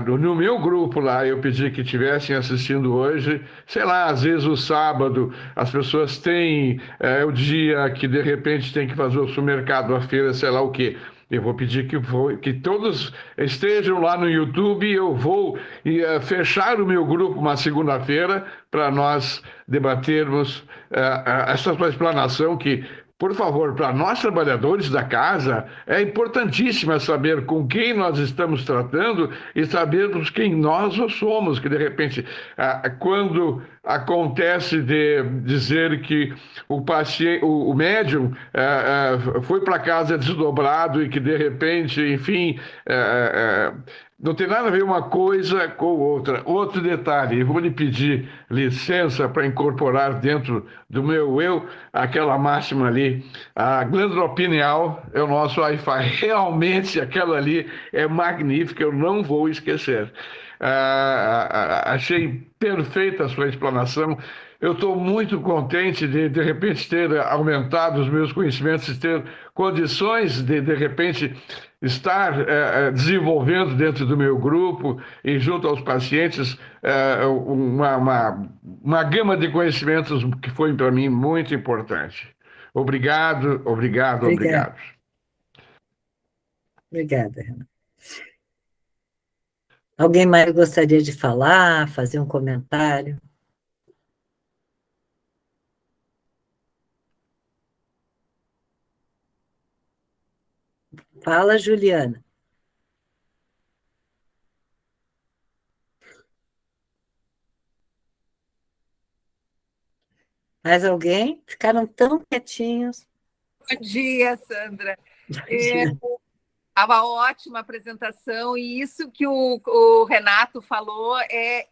[SPEAKER 2] no meu grupo lá, eu pedi que estivessem assistindo hoje, sei lá, às vezes o sábado, as pessoas têm o dia que de repente tem que fazer o supermercado, a feira, sei lá o quê. Eu vou pedir que todos estejam lá no YouTube. Eu vou fechar o meu grupo uma segunda-feira para nós debatermos essa sua explanação que, por favor, para nós trabalhadores da casa, é importantíssimo saber com quem nós estamos tratando e sabermos quem nós somos, que de repente, quando acontece de dizer que o paciente, o médium foi para casa desdobrado e que de repente, enfim, não tem nada a ver uma coisa com outra. Outro detalhe, eu vou lhe pedir licença para incorporar dentro do meu eu aquela máxima ali. A glândula pineal é o nosso Wi-Fi. Realmente aquela ali é magnífica, eu não vou esquecer. Achei perfeita a sua explanação. Eu estou muito contente de repente, ter aumentado os meus conhecimentos, ter condições de repente, estar desenvolvendo dentro do meu grupo e junto aos pacientes uma gama de conhecimentos que foi para mim muito importante. Obrigado, obrigado,
[SPEAKER 1] Obrigada,
[SPEAKER 2] obrigado.
[SPEAKER 1] obrigada, Renato. Alguém mais gostaria de falar, fazer um comentário? Fala, Juliana. Mais alguém? Ficaram tão quietinhos.
[SPEAKER 3] Bom dia, Sandra. Estava ótima a apresentação, e isso que o Renato falou é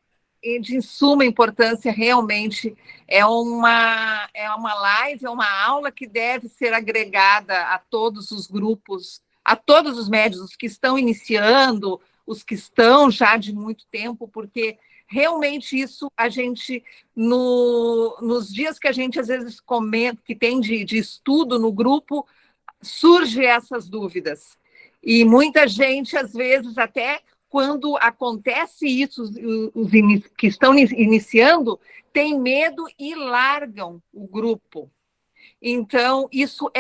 [SPEAKER 3] de suma importância, realmente. É uma live, é uma aula que deve ser agregada a todos os grupos, a todos os médios, os que estão iniciando, os que estão já de muito tempo, porque realmente isso a gente, nos dias que a gente às vezes comenta, que tem de estudo no grupo, surge essas dúvidas. E muita gente, às vezes, até quando acontece isso, os que estão iniciando, têm medo e largam o grupo. Então, isso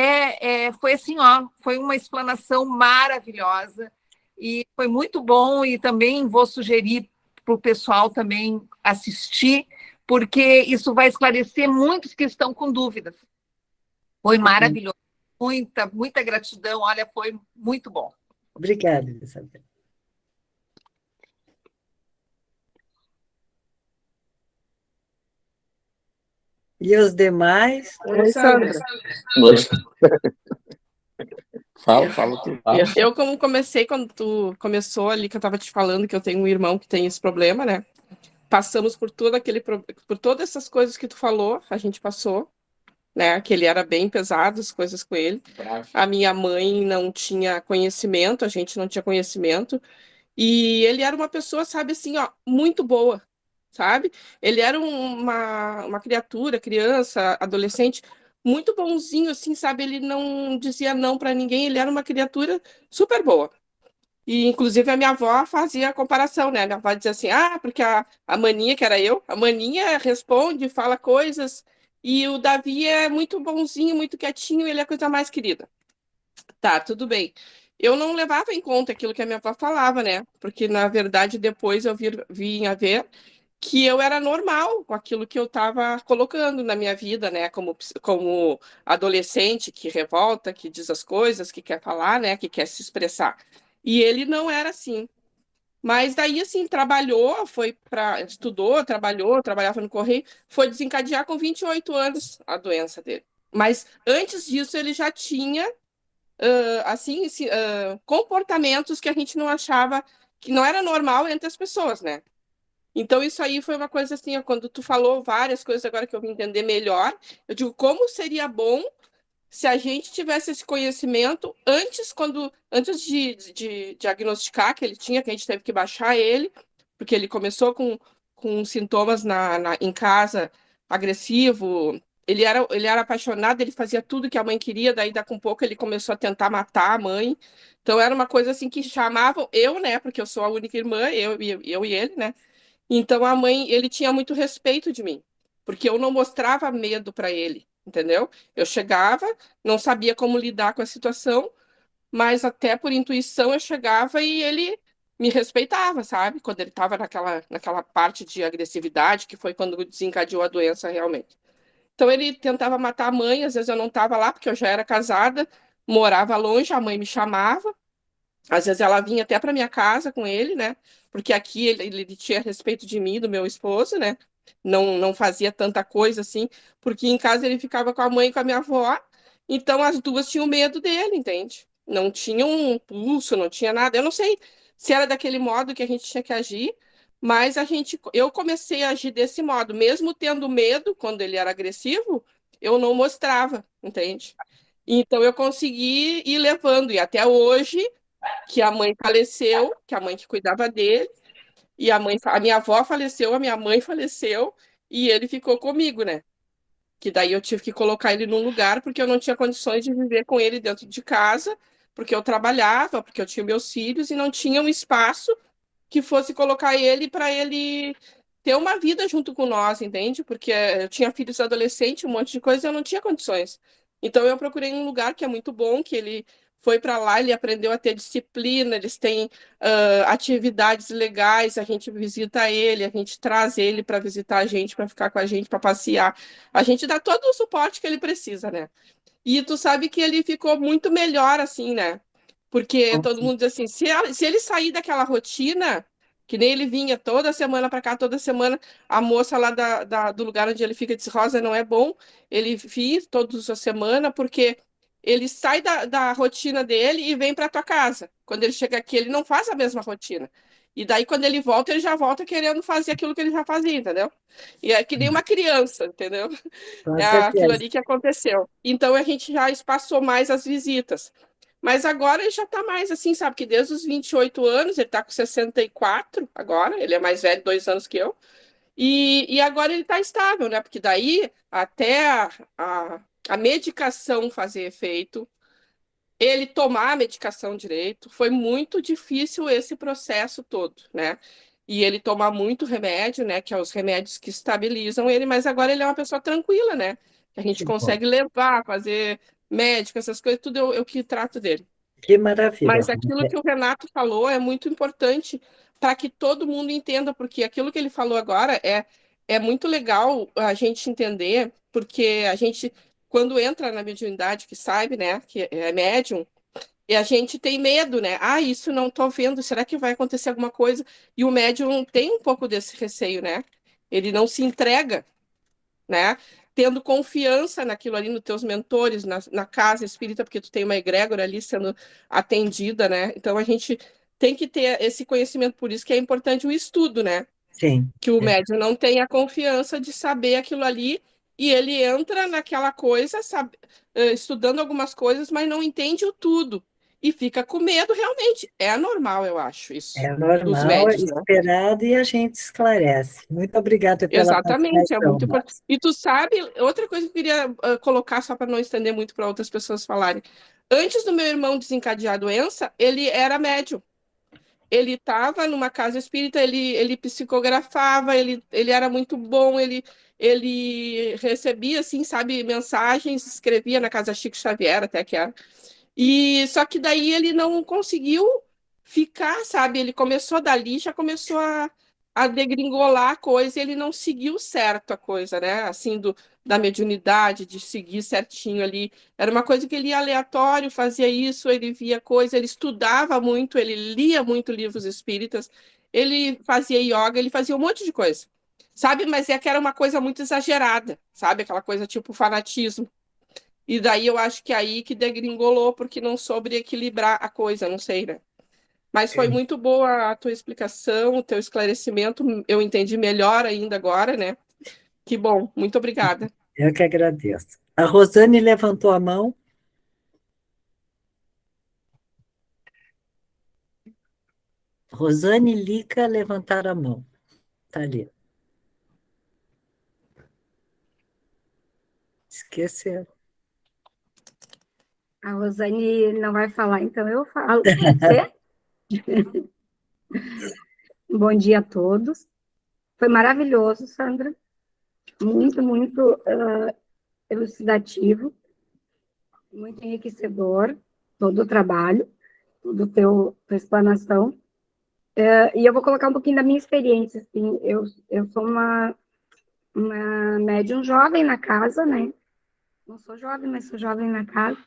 [SPEAKER 3] foi assim, foi uma explanação maravilhosa e foi muito bom, e também vou sugerir para o pessoal também assistir, porque isso vai esclarecer muitos que estão com dúvidas. Foi maravilhoso. Muita, muita gratidão. Olha, foi muito bom.
[SPEAKER 1] Obrigada, Isabel. E os demais?
[SPEAKER 4] Oi, Sandra. Fala tu. Eu, como comecei, quando tu começou ali, que eu estava te falando que eu tenho um irmão que tem esse problema, né? Passamos por todas essas coisas que tu falou, a gente passou, né? Que ele era bem pesado, as coisas com ele. A minha mãe não tinha conhecimento, a gente não tinha conhecimento. E ele era uma pessoa, sabe, assim, ó, muito boa, sabe? Ele era uma criança, adolescente, muito bonzinho, assim, sabe? Ele não dizia não para ninguém, ele era uma criatura super boa. E, inclusive, a minha avó fazia a comparação, né? Minha avó dizia assim, porque a Maninha, que era eu, a Maninha responde, fala coisas, e o Davi é muito bonzinho, muito quietinho, ele é a coisa mais querida. Tá, tudo bem. Eu não levava em conta aquilo que a minha avó falava, né? Porque, na verdade, depois eu vim a ver que eu era normal com aquilo que eu estava colocando na minha vida, né? Como adolescente que revolta, que diz as coisas, que quer falar, né? Que quer se expressar. E ele não era assim. Mas daí, assim, estudou, trabalhava no Correio, foi desencadear com 28 anos a doença dele. Mas antes disso, ele já tinha comportamentos que a gente não achava que não era normal entre as pessoas, né? Então, isso aí foi uma coisa assim, ó, quando tu falou várias coisas agora que eu vim entender melhor, eu digo, como seria bom se a gente tivesse esse conhecimento antes de diagnosticar que ele tinha, que a gente teve que baixar ele, porque ele começou com sintomas em casa, agressivo, ele era apaixonado, ele fazia tudo que a mãe queria, daí daqui a um pouco ele começou a tentar matar a mãe. Então era uma coisa assim que chamavam eu, né, porque eu sou a única irmã, eu e ele, né? Então a mãe, ele tinha muito respeito de mim, porque eu não mostrava medo para ele, entendeu? Eu chegava, não sabia como lidar com a situação, mas até por intuição eu chegava e ele me respeitava, sabe? Quando ele estava naquela parte de agressividade, que foi quando desencadeou a doença realmente. Então ele tentava matar a mãe, às vezes eu não estava lá, porque eu já era casada, morava longe, a mãe me chamava. Às vezes ela vinha até para minha casa com ele, né? Porque aqui ele tinha respeito de mim, do meu esposo, né? Não fazia tanta coisa assim, porque em casa ele ficava com a mãe e com a minha avó, então as duas tinham medo dele, entende? Não tinha um pulso, não tinha nada. Eu não sei se era daquele modo que a gente tinha que agir, mas eu comecei a agir desse modo, mesmo tendo medo quando ele era agressivo, eu não mostrava, entende? Então eu consegui ir levando, e até hoje que a mãe faleceu, que a mãe que cuidava dele, e a minha avó faleceu, a minha mãe faleceu, e ele ficou comigo, né? Que daí eu tive que colocar ele num lugar, porque eu não tinha condições de viver com ele dentro de casa, porque eu trabalhava, porque eu tinha meus filhos, e não tinha um espaço que fosse colocar ele para ele ter uma vida junto com nós, entende? Porque eu tinha filhos adolescentes, um monte de coisa, e eu não tinha condições. Então eu procurei um lugar que é muito bom, que ele foi para lá, ele aprendeu a ter disciplina, eles têm atividades legais, a gente visita ele, a gente traz ele para visitar a gente, para ficar com a gente, para passear. A gente dá todo o suporte que ele precisa, né? E tu sabe que ele ficou muito melhor assim, né? Porque todo mundo diz assim, se ele sair daquela rotina, que nem ele vinha toda semana para cá, toda semana, a moça lá do lugar onde ele fica disse, Rosa, não é bom ele vir toda a semana, porque ele sai da rotina dele e vem para tua casa. Quando ele chega aqui, ele não faz a mesma rotina. E daí, quando ele volta, ele já volta querendo fazer aquilo que ele já fazia, entendeu? E é que nem uma criança, entendeu?
[SPEAKER 1] Com
[SPEAKER 4] É aquilo
[SPEAKER 1] certeza.
[SPEAKER 4] ali que aconteceu. Então, a gente já espaçou mais as visitas. Mas agora ele já está mais assim, sabe? Que desde os 28 anos, ele está com 64 agora, ele é mais velho 2 anos que eu. E agora ele está estável, né? Porque daí, até a, a medicação fazer efeito, ele tomar a medicação direito, foi muito difícil esse processo todo, né? E ele tomar muito remédio, né? Que é os remédios que estabilizam ele, mas agora ele é uma pessoa tranquila, né? Que a gente
[SPEAKER 1] Que bom.
[SPEAKER 4] consegue levar, fazer médico, essas coisas, tudo eu que trato dele.
[SPEAKER 1] Que maravilha,
[SPEAKER 4] Mas aquilo que o Renato falou é muito importante para que todo mundo entenda, porque aquilo que ele falou agora é muito legal a gente entender, porque a gente, quando entra na mediunidade, que sabe, né, que é médium, e a gente tem medo, né? Ah, isso não estou vendo, será que vai acontecer alguma coisa? E o médium tem um pouco desse receio, né? Ele não se entrega, né? Tendo confiança naquilo ali, nos teus mentores, na casa espírita, porque tu tem uma egrégora ali sendo atendida, né? Então a gente tem que ter esse conhecimento, por isso que é importante o estudo, né?
[SPEAKER 1] sim.
[SPEAKER 4] Que o médium não tem a confiança de saber aquilo ali e ele entra naquela coisa, sabe, estudando algumas coisas, mas não entende o tudo. E fica com medo, realmente. É normal, eu acho, isso,
[SPEAKER 1] É
[SPEAKER 4] dos
[SPEAKER 1] normal, é
[SPEAKER 4] médios, né?
[SPEAKER 1] esperado e a gente esclarece. Muito obrigada pela
[SPEAKER 4] Exatamente, é
[SPEAKER 1] participação,
[SPEAKER 4] muito importante.
[SPEAKER 1] Márcia.
[SPEAKER 4] E tu sabe, outra coisa que eu queria colocar, só para não estender muito para outras pessoas falarem. Antes do meu irmão desencadear a doença, ele era médium. Ele estava numa casa espírita, ele psicografava, ele era muito bom, ele recebia, assim, sabe, mensagens, escrevia na casa Chico Xavier, até que era. E só que daí ele não conseguiu ficar, sabe? Ele começou dali, já começou a degringolar a coisa, e ele não seguiu certo a coisa, né? Assim, da mediunidade, de seguir certinho ali. Era uma coisa que ele ia aleatório, fazia isso, ele via coisa, ele estudava muito, ele lia muito livros espíritas, ele fazia yoga, ele fazia um monte de coisa. Sabe? Mas é que era uma coisa muito exagerada, sabe? Aquela coisa tipo fanatismo. E daí eu acho que aí que degringolou, porque não soube equilibrar a coisa, não sei, né? Mas foi muito boa a tua explicação, o teu esclarecimento, eu entendi melhor ainda agora, né? Que bom, muito obrigada.
[SPEAKER 1] Eu que agradeço. A Rosane levantou a mão. Rosane e Lica levantaram a mão. Está ali. Esqueceram.
[SPEAKER 5] A Rosane não vai falar, então eu falo. Pode ser? Bom dia a todos. Foi maravilhoso, Sandra. Muito, muito elucidativo, muito enriquecedor, todo o trabalho, toda a tua explanação. E eu vou colocar um pouquinho da minha experiência. Assim, eu sou uma médium jovem na casa, né? Não sou jovem, mas sou jovem na casa.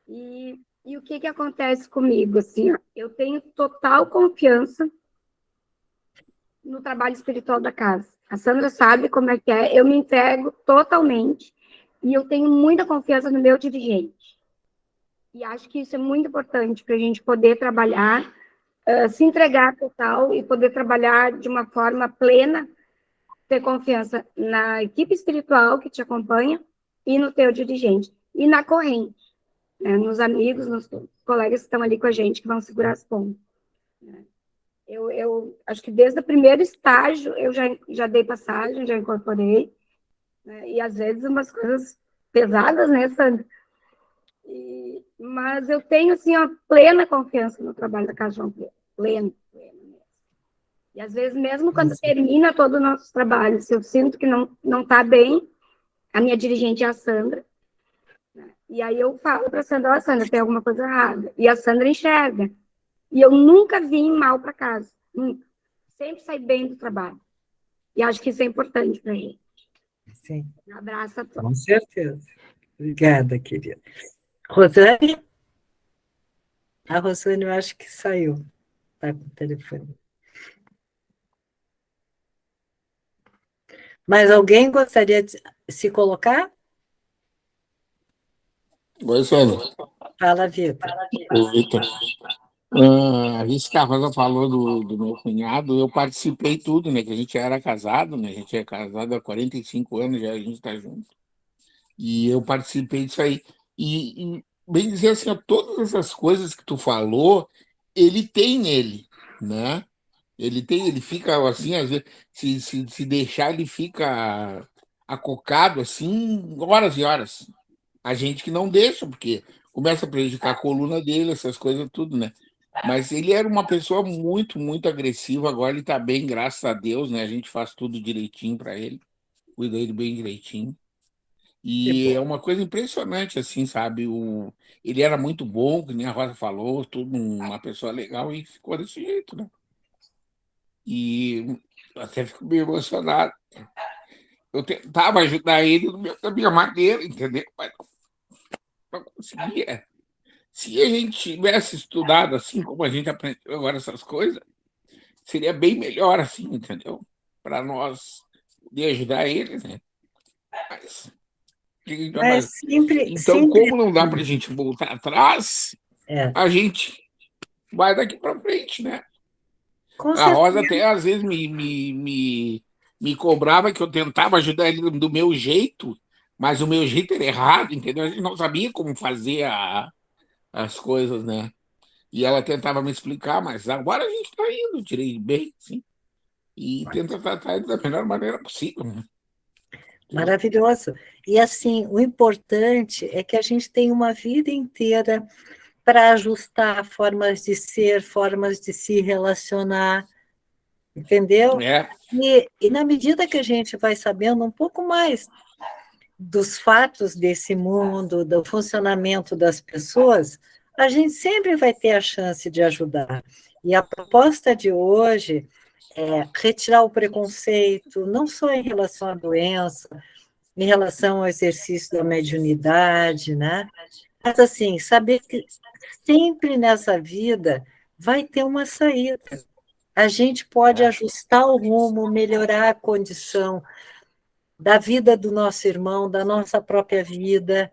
[SPEAKER 5] E o que acontece comigo? Assim, ó, eu tenho total confiança no trabalho espiritual da casa. A Sandra sabe como é que é. Eu me entrego totalmente e eu tenho muita confiança no meu dirigente. E acho que isso é muito importante para a gente poder trabalhar, se entregar total e poder trabalhar de uma forma plena, ter confiança na equipe espiritual que te acompanha e no teu dirigente. E na corrente, né, nos amigos, nos colegas que estão ali com a gente, que vão segurar as pontas. Né. Eu acho que desde o primeiro estágio eu já dei passagem, já incorporei, né, e às vezes umas coisas pesadas, né, Sandra? Mas eu tenho, assim, uma plena confiança no trabalho da Casa João Pedro. Plena mesmo. E às vezes, mesmo quando termina todo o nosso trabalho, se eu sinto que não está bem, a minha dirigente é a Sandra, né? E aí eu falo para a Sandra, ó, Sandra, tem alguma coisa errada. E a Sandra enxerga. E eu nunca vim mal para casa. Nunca. Sempre saí bem do trabalho. E acho que isso é importante para a gente.
[SPEAKER 1] Sim.
[SPEAKER 5] Um abraço a todos.
[SPEAKER 1] Com certeza. Obrigada, querida. Rosane? A Rosane, eu acho que saiu. Está com o telefone. Mas alguém gostaria de se colocar?
[SPEAKER 6] Oi, Sônia.
[SPEAKER 1] Fala, Vitor.
[SPEAKER 6] Oi, Vitor. Isso que a Rosa falou do meu cunhado, eu participei tudo, né? Que a gente era casado, né? A gente é casado há 45 anos, já a gente está junto. E eu participei disso aí. Bem dizer assim, ó, todas essas coisas que tu falou, ele tem nele, né? Ele fica assim, às vezes, se deixar, ele fica acocado assim, horas e horas. A gente que não deixa, porque começa a prejudicar a coluna dele, essas coisas tudo, né? Mas ele era uma pessoa muito, muito agressiva. Agora ele está bem, graças a Deus, né? A gente faz tudo direitinho para ele, cuida dele bem direitinho. E é uma coisa impressionante, assim, sabe? Ele era muito bom, que nem a Rosa falou, tudo uma pessoa legal e ficou desse jeito, né? E até fico meio emocionado. Eu tentava ajudar ele da minha maneira, entendeu? Mas não conseguia. Se a gente tivesse estudado assim como a gente aprendeu agora essas coisas, seria bem melhor assim, entendeu? Para nós poder ajudar eles, né? Mas, então, como não dá para a gente voltar atrás, a gente vai daqui para frente, né? A Rosa até às vezes me cobrava que eu tentava ajudar ele do meu jeito, mas o meu jeito era errado, entendeu? A gente não sabia como fazer as coisas, né? E ela tentava me explicar, mas agora a gente está indo, tirei bem, sim. E tenta tratar ele da melhor maneira possível, né?
[SPEAKER 1] Maravilhoso. E assim, o importante é que a gente tem uma vida inteira para ajustar formas de ser, formas de se relacionar, entendeu? E na medida que a gente vai sabendo um pouco mais dos fatos desse mundo, do funcionamento das pessoas, a gente sempre vai ter a chance de ajudar. E a proposta de hoje é retirar o preconceito, não só em relação à doença, em relação ao exercício da mediunidade, né? Mas, assim, saber que sempre nessa vida vai ter uma saída. A gente pode ajustar o rumo, melhorar a condição da vida do nosso irmão, da nossa própria vida,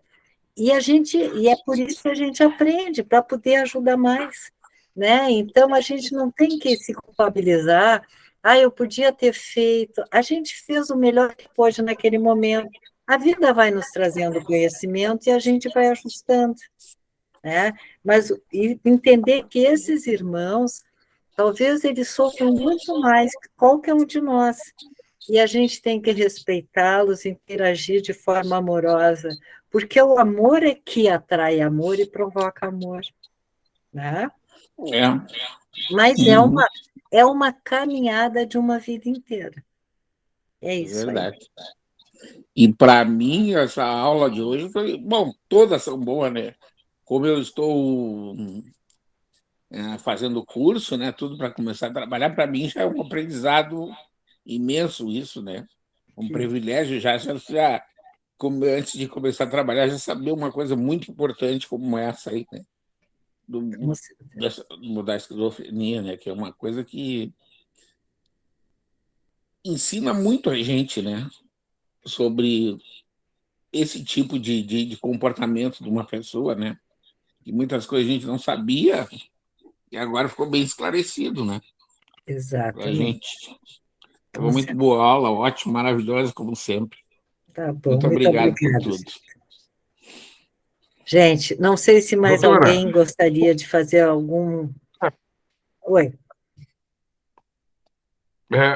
[SPEAKER 1] e é por isso que a gente aprende, para poder ajudar mais. né? Então, a gente não tem que se culpabilizar. Ah, eu podia ter feito. A gente fez o melhor que pôde naquele momento. A vida vai nos trazendo conhecimento e a gente vai ajustando, né? Mas entender que esses irmãos, talvez eles sofram muito mais que qualquer um de nós. E a gente tem que respeitá-los, interagir de forma amorosa, porque o amor é que atrai amor e provoca amor, né?
[SPEAKER 6] É.
[SPEAKER 1] Mas é uma caminhada de uma vida inteira. É isso aí.
[SPEAKER 6] Verdade. E para mim, essa aula de hoje foi. Bom, todas são boas, né? Como eu estou fazendo curso, né? Tudo para começar a trabalhar, para mim já é um aprendizado imenso isso, né? Um privilégio já como antes de começar a trabalhar, já saber uma coisa muito importante como essa aí, né? Da esquizofrenia, né? Que é uma coisa que ensina muito a gente, né? Sobre esse tipo de comportamento de uma pessoa, né? E muitas coisas a gente não sabia e agora ficou bem esclarecido, né? Pra
[SPEAKER 1] Exatamente.
[SPEAKER 6] gente. Foi muito boa aula, ótima, maravilhosa, como sempre.
[SPEAKER 1] Tá bom,
[SPEAKER 6] muito obrigado por tudo.
[SPEAKER 1] Gente, não sei se mais
[SPEAKER 2] Doutora.
[SPEAKER 1] alguém gostaria de fazer algum... Oi.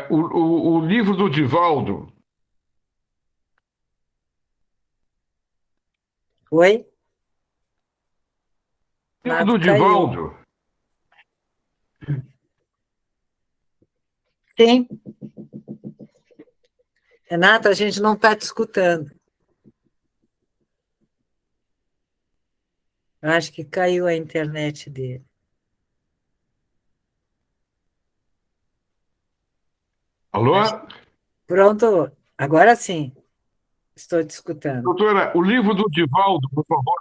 [SPEAKER 2] O livro do Divaldo.
[SPEAKER 1] Oi?
[SPEAKER 2] O livro do
[SPEAKER 1] Caiu.
[SPEAKER 2] Divaldo.
[SPEAKER 1] Sim. Renato, a gente não está te escutando. Eu acho que caiu a internet dele.
[SPEAKER 2] Alô?
[SPEAKER 1] Pronto, agora sim. Estou te escutando.
[SPEAKER 2] Doutora, o livro do Divaldo, por favor.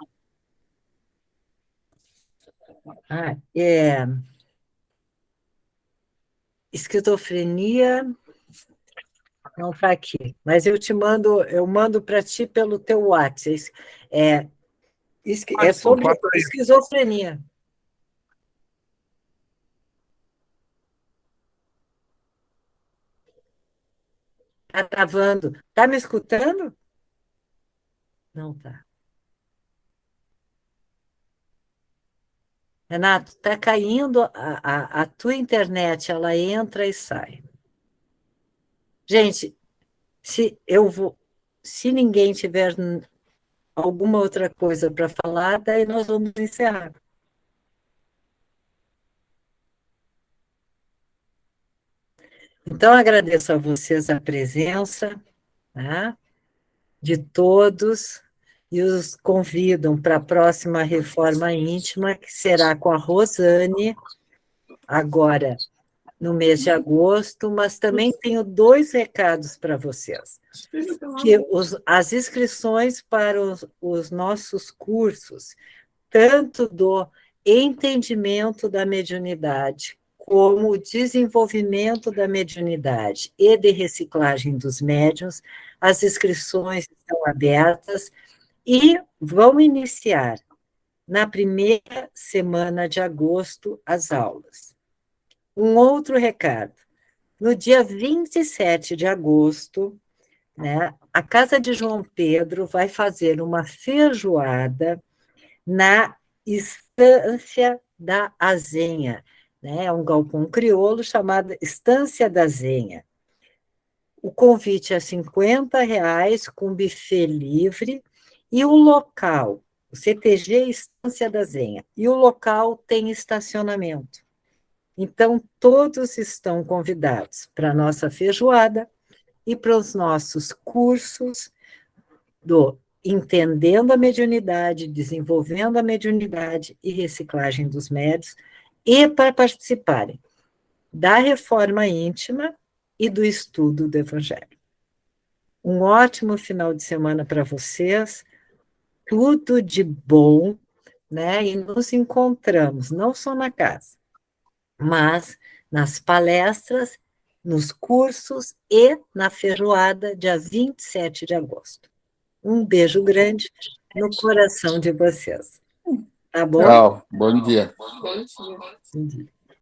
[SPEAKER 1] Esquizofrenia não está aqui, mas eu mando para ti pelo teu WhatsApp. É sobre esquizofrenia. Está travando. Está me escutando? Não está. Renato, está caindo a tua internet, ela entra e sai. Gente, se ninguém tiver alguma outra coisa para falar, daí nós vamos encerrar. Então, agradeço a vocês a presença, tá, de todos e os convidam para a próxima Reforma Íntima, que será com a Rosane, agora no mês de agosto, mas também tenho 2 recados para vocês. Que as inscrições para os nossos cursos, tanto do entendimento da mediunidade, como o desenvolvimento da mediunidade e de reciclagem dos médiuns, as inscrições estão abertas e vão iniciar na primeira semana de agosto as aulas. Um outro recado, no dia 27 de agosto, né, a Casa de João Pedro vai fazer uma feijoada na Estância da Azenha, né? É um galpão crioulo chamado Estância da Azenha. O convite é R$ 50, com buffet livre, e o local, o CTG Estância da Azenha, e o local tem estacionamento. Então, todos estão convidados para a nossa feijoada e para os nossos cursos do Entendendo a Mediunidade, Desenvolvendo a Mediunidade e Reciclagem dos Médiuns, e para participarem da Reforma Íntima e do estudo do Evangelho. Um ótimo final de semana para vocês, tudo de bom, né? E nos encontramos, não só na casa, mas nas palestras, nos cursos e na feijoada, dia 27 de agosto. Um beijo grande no coração de vocês. Tá bom?
[SPEAKER 6] Tchau, bom dia.
[SPEAKER 4] Bom dia.
[SPEAKER 1] Bom dia.